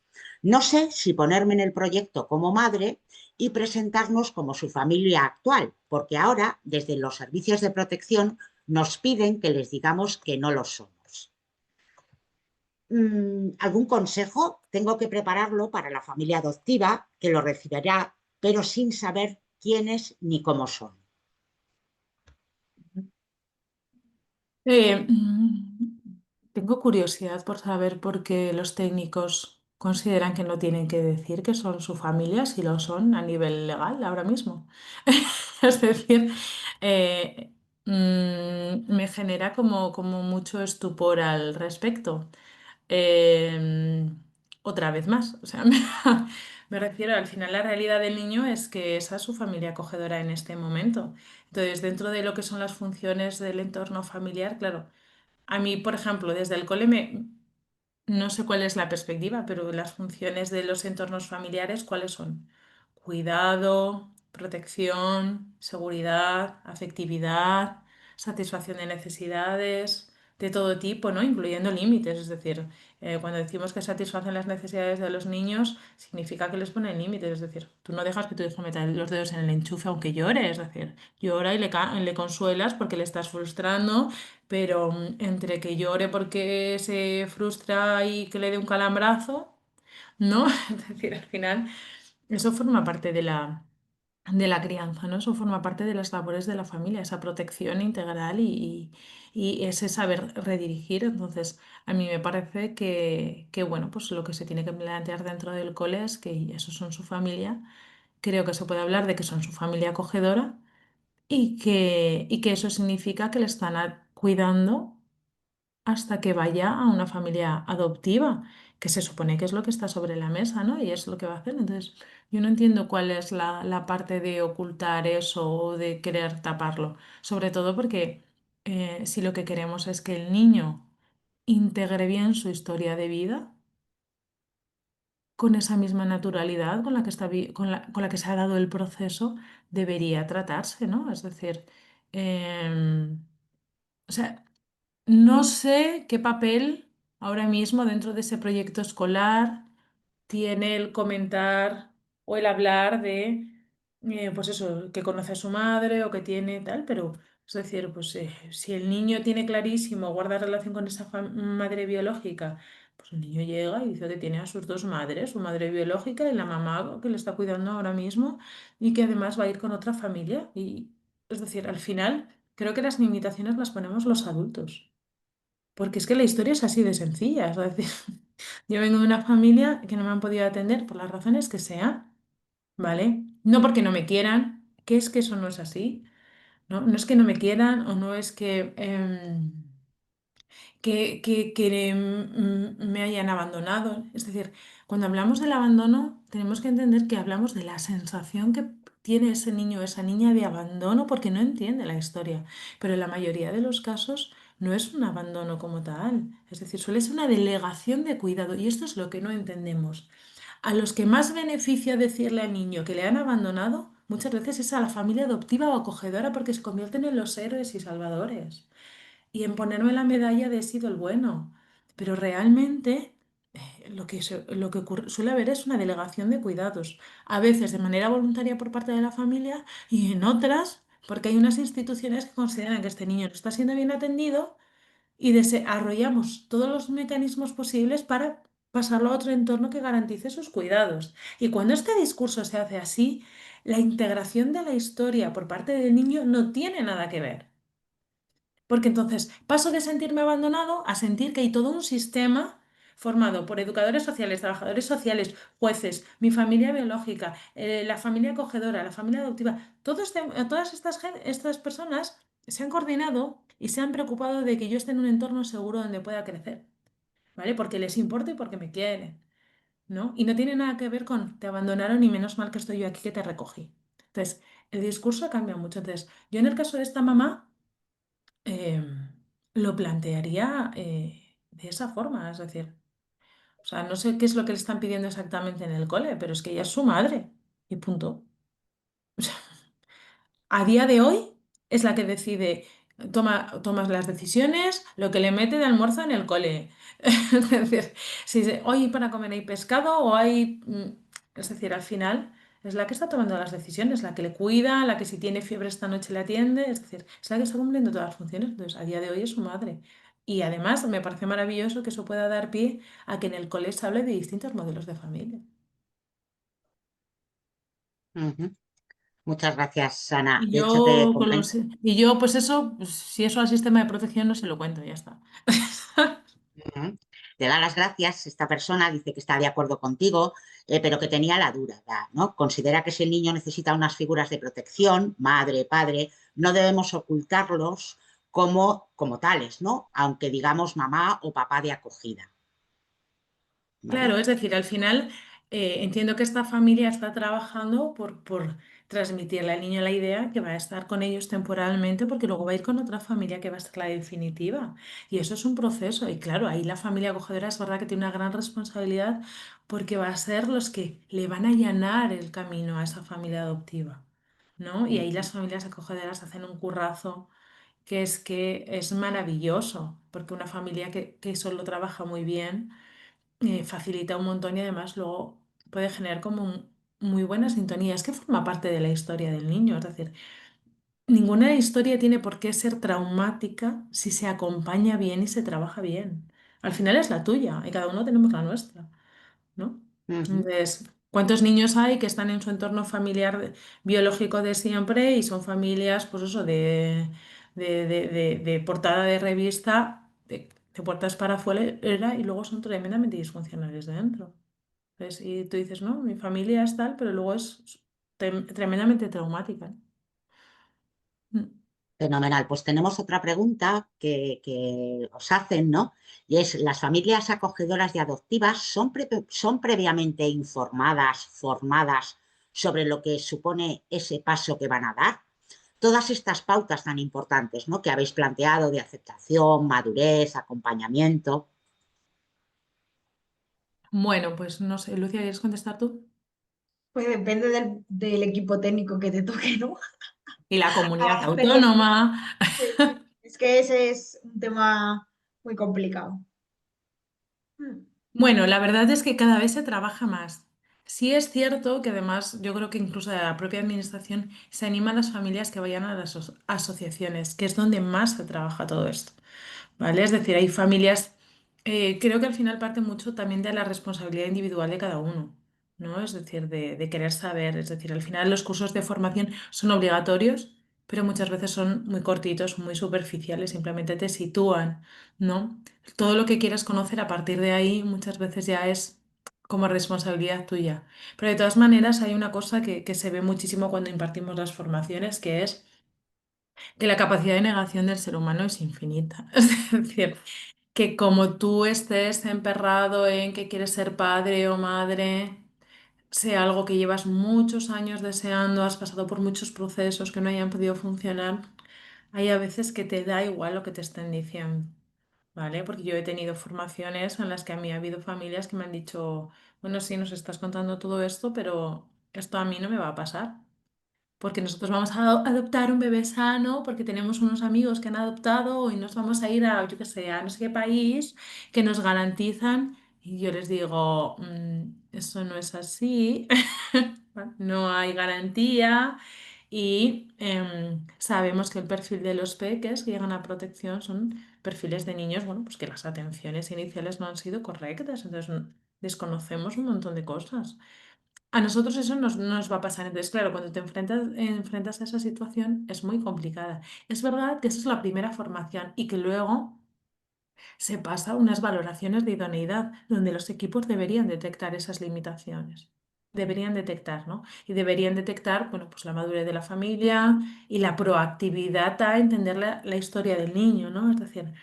No sé si ponerme en el proyecto como madre y presentarnos como su familia actual, porque ahora, desde los servicios de protección, nos piden que les digamos que no lo somos. ¿Algún consejo? Tengo que prepararlo para la familia adoptiva, que lo recibirá, pero sin saber quiénes ni cómo son. Eh, mm, Tengo curiosidad por saber por qué los técnicos consideran que no tienen que decir que son su familia si lo son a nivel legal ahora mismo. Es decir, eh, me genera como mucho estupor al respecto. Eh, Otra vez más, o sea, me refiero, al final la realidad del niño es que esa es su familia acogedora en este momento. Entonces, dentro de lo que son las funciones del entorno familiar, claro, a mí, por ejemplo, desde el cole no sé cuál es la perspectiva, pero las funciones de los entornos familiares, ¿cuáles son? Cuidado, protección, seguridad, afectividad, satisfacción de necesidades, de todo tipo, ¿no? Incluyendo límites. Es decir, cuando decimos que satisfacen las necesidades de los niños, significa que les ponen límites. Es decir, tú no dejas que tu hijo meta los dedos en el enchufe aunque llore. Es decir, llora y le consuelas porque le estás frustrando, pero entre que llore porque se frustra y que le dé un calambrazo, ¿no? Es decir, al final eso forma parte de la crianza, ¿no? Eso forma parte de las labores de la familia, esa protección integral y ese saber redirigir. Entonces, a mí me parece que, bueno, pues lo que se tiene que plantear dentro del cole es que esos son su familia. Creo que se puede hablar de que son su familia acogedora y que eso significa que le están cuidando hasta que vaya a una familia adoptiva, que se supone que es lo que está sobre la mesa, ¿no? Y es lo que va a hacer. Entonces, yo no entiendo cuál es la parte de ocultar eso o de querer taparlo. Sobre todo porque si lo que queremos es que el niño integre bien su historia de vida, con esa misma naturalidad con la que con la que se ha dado el proceso, debería tratarse, ¿no? Es decir, o sea, no sé qué papel ahora mismo dentro de ese proyecto escolar tiene el comentar o el hablar de, pues eso, que conoce a su madre o que tiene tal, pero es decir, pues si el niño tiene clarísimo, guarda relación con esa madre biológica, pues el niño llega y dice que tiene a sus dos madres, su madre biológica y la mamá que le está cuidando ahora mismo y que además va a ir con otra familia. Y es decir, al final creo que las limitaciones las ponemos los adultos. Porque es que la historia es así de sencilla. Es decir, yo vengo de una familia que no me han podido atender por las razones que sean, ¿vale? No porque no me quieran, que es que eso no es así. ¿no? No es que no me quieran o no es que me hayan abandonado. Es decir, cuando hablamos del abandono, tenemos que entender que hablamos de la sensación que tiene ese niño o esa niña de abandono porque no entiende la historia. Pero en la mayoría de los casos no es un abandono como tal. Es decir, suele ser una delegación de cuidado y esto es lo que no entendemos. A los que más beneficia decirle al niño que le han abandonado, muchas veces es a la familia adoptiva o acogedora porque se convierten en los héroes y salvadores y en ponerme la medalla de he sido el bueno. Pero realmente lo que suele haber es una delegación de cuidados, a veces de manera voluntaria por parte de la familia y en otras porque hay unas instituciones que consideran que este niño no está siendo bien atendido y desarrollamos todos los mecanismos posibles para pasarlo a otro entorno que garantice sus cuidados. Y cuando este discurso se hace así, la integración de la historia por parte del niño no tiene nada que ver. Porque entonces paso de sentirme abandonado a sentir que hay todo un sistema formado por educadores sociales, trabajadores sociales, jueces, mi familia biológica, la familia acogedora, la familia adoptiva. Todas estas personas se han coordinado y se han preocupado de que yo esté en un entorno seguro donde pueda crecer, ¿vale? Porque les importa y porque me quieren, ¿no? Y no tiene nada que ver con te abandonaron y menos mal que estoy yo aquí que te recogí. Entonces, el discurso cambia mucho. Entonces, yo en el caso de esta mamá lo plantearía de esa forma, es decir, o sea, no sé qué es lo que le están pidiendo exactamente en el cole, pero es que ella es su madre y punto. A día de hoy es la que decide, toma las decisiones, lo que le mete de almuerzo en el cole. Es decir, si hoy para comer hay pescado o hay... Es decir, al final es la que está tomando las decisiones, la que le cuida, la que si tiene fiebre esta noche le atiende, es decir, es la que está cumpliendo todas las funciones. Entonces, a día de hoy es su madre. Y además me parece maravilloso que eso pueda dar pie a que en el cole se hable de distintos modelos de familia. Ujú. Muchas gracias, Ana. Y De hecho, te yo, comento. pues eso, pues, si eso al sistema de protección no se lo cuento, ya está. Ujú. Te da las gracias, esta persona dice que está de acuerdo contigo, pero que tenía la duda, ¿no? Considera que si el niño necesita unas figuras de protección, madre, padre, no debemos ocultarlos como tales, ¿no? Aunque digamos mamá o papá de acogida, ¿vale? Claro, es decir, al final entiendo que esta familia está trabajando por transmitirle al niño la idea que va a estar con ellos temporalmente porque luego va a ir con otra familia que va a ser la definitiva. Y eso es un proceso. Y claro, ahí la familia acogedora es verdad que tiene una gran responsabilidad porque va a ser los que le van a allanar el camino a esa familia adoptiva, ¿no? Y ahí Ujú. las familias acogedoras hacen un currazo que es maravilloso porque una familia que eso lo trabaja muy bien facilita un montón y además luego puede generar como muy buena sintonía. Es que forma parte de la historia del niño, es decir, ninguna historia tiene por qué ser traumática si se acompaña bien y se trabaja bien. Al final es la tuya y cada uno tenemos la nuestra, ¿no? Ujú. Entonces, ¿cuántos niños hay que están en su entorno familiar biológico de siempre y son familias, pues eso, de portada de revista, de puertas para afuera y luego son tremendamente disfuncionales dentro? Entonces, y tú dices, no, mi familia es tal, pero luego es tremendamente traumática. Mm. Fenomenal. Pues tenemos otra pregunta que os hacen, ¿no? Y es, ¿las familias acogedoras y adoptivas son previamente informadas, formadas sobre lo que supone ese paso que van a dar? Todas estas pautas tan importantes, ¿no? Que habéis planteado de aceptación, madurez, acompañamiento. Bueno, pues no sé, Lucia, ¿quieres contestar tú? Pues depende del equipo técnico que te toque, ¿no? Y la comunidad Hacerlo llegar. autónoma. Sí. Es que ese es un tema muy complicado. Mm. Bueno, la verdad es que cada vez se trabaja más. Sí es cierto que además yo creo que incluso de la propia administración se anima a las familias que vayan a las asociaciones, que es donde más se trabaja todo esto. ¿Vale? Es decir, hay familias, creo que al final parte mucho también de la responsabilidad individual de cada uno, ¿no? Es decir, de querer saber, es decir, al final los cursos de formación son obligatorios, pero muchas veces son muy cortitos, muy superficiales, simplemente te sitúan, ¿no? Todo lo que quieras conocer a partir de ahí muchas veces ya es como responsabilidad tuya. Pero de todas maneras hay una cosa que se ve muchísimo cuando impartimos las formaciones, que es Que la capacidad de negación del ser humano es infinita. Es decir, que como tú estés emperrado en que quieres ser padre o madre, sea algo que llevas muchos años deseando, has pasado por muchos procesos que no hayan podido funcionar, hay a veces que te da igual lo que te estén diciendo, ¿vale? Porque yo he tenido formaciones en las que a mí ha habido familias que me han dicho, bueno, sí, nos estás contando todo esto, pero esto a mí no me va a pasar. Porque nosotros vamos a adoptar un bebé sano, porque tenemos unos amigos que han adoptado y nos vamos a ir a, yo qué sé, a no sé qué país que nos garantizan. Y yo les digo, eso no es así, no hay garantía. Y sabemos que el perfil de los peques que llegan a protección son perfiles de niños, bueno, pues que las atenciones iniciales no han sido correctas, entonces desconocemos un montón de cosas. A nosotros eso nos va a pasar. Entonces, claro, cuando te enfrentas a esa situación es muy complicada. Es verdad que esa es la primera formación y que luego se pasa a unas valoraciones de idoneidad donde los equipos deberían detectar esas limitaciones. Deberían detectar, ¿no? Y deberían detectar, bueno, pues la madurez de la familia y la proactividad a entender la historia del niño, ¿no? Es decir,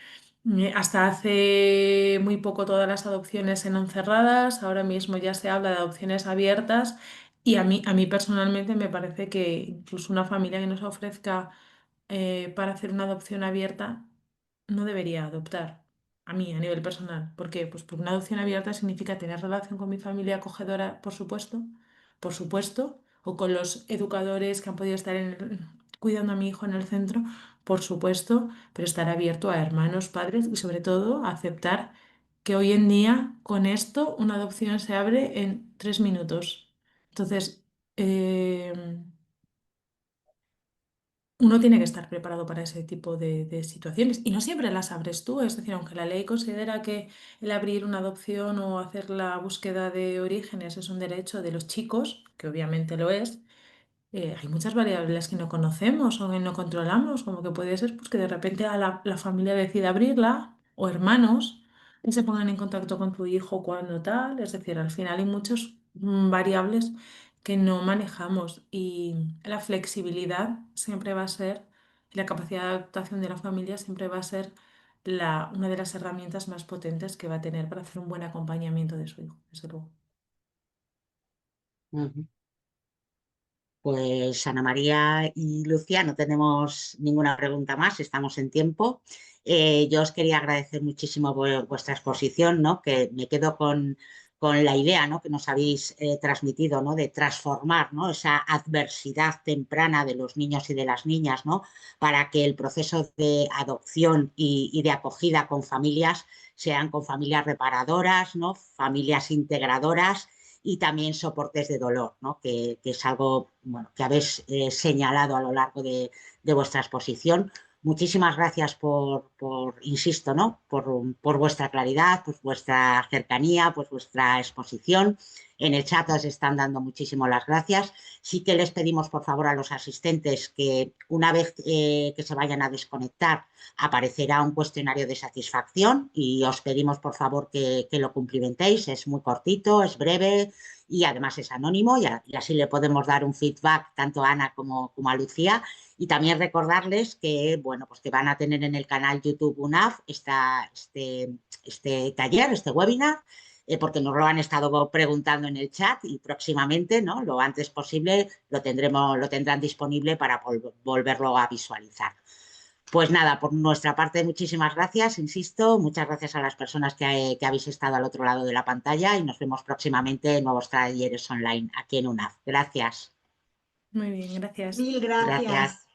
hasta hace muy poco todas las adopciones eran cerradas, ahora mismo ya se habla de adopciones abiertas y a mí personalmente me parece que incluso una familia que nos ofrezca para hacer una adopción abierta no debería adoptar. A mí, a nivel personal. ¿Por qué? Pues porque una adopción abierta significa tener relación con mi familia acogedora, por supuesto, o con los educadores que han podido estar cuidando a mi hijo en el centro, por supuesto, pero estar abierto a hermanos, padres y sobre todo a aceptar que hoy en día con esto una adopción se abre en 3 minutos. Entonces, uno tiene que estar preparado para ese tipo de situaciones y no siempre las abres tú, es decir, aunque la ley considera que el abrir una adopción o hacer la búsqueda de orígenes es un derecho de los chicos, que obviamente lo es, hay muchas variables que no conocemos o que no controlamos, como que puede ser pues, que de repente la familia decida abrirla o hermanos y se pongan en contacto con tu hijo cuando tal. Es decir, al final hay muchas variables que no manejamos y la flexibilidad siempre va a ser, y la capacidad de adaptación de la familia siempre va a ser una de las herramientas más potentes que va a tener para hacer un buen acompañamiento de su hijo, desde luego. Ujú. Pues Ana María y Lucía, no tenemos ninguna pregunta más, estamos en tiempo. Yo os quería agradecer muchísimo vuestra exposición, ¿no? Que me quedo con la idea, ¿no? Que nos habéis transmitido, ¿no? De transformar, ¿no? Esa adversidad temprana de los niños y de las niñas, ¿no? Para que el proceso de adopción y de acogida con familias sean con familias reparadoras, ¿no? Familias integradoras y también soportes de dolor, ¿no? Que es algo bueno, que habéis señalado a lo largo de vuestra exposición. Muchísimas gracias insisto, ¿no? Por vuestra claridad, por vuestra cercanía, por vuestra exposición. En el chat os están dando muchísimo las gracias. Sí que les pedimos, por favor, a los asistentes que una vez que se vayan a desconectar, aparecerá un cuestionario de satisfacción y os pedimos, por favor, que lo cumplimentéis. Es muy cortito, es breve y además es anónimo y así le podemos dar un feedback tanto a Ana como a Lucía. Y también recordarles que, bueno, pues que van a tener en el canal YouTube UNAF este taller, este webinar, porque nos lo han estado preguntando en el chat y próximamente, ¿no? Lo antes posible lo tendrán disponible para volverlo a visualizar. Pues nada, por nuestra parte, muchísimas gracias, insisto, muchas gracias a las personas que habéis estado al otro lado de la pantalla y nos vemos próximamente en nuevos talleres online aquí en UNAF. Gracias. Muy bien, gracias. Mil Gracias. gracias.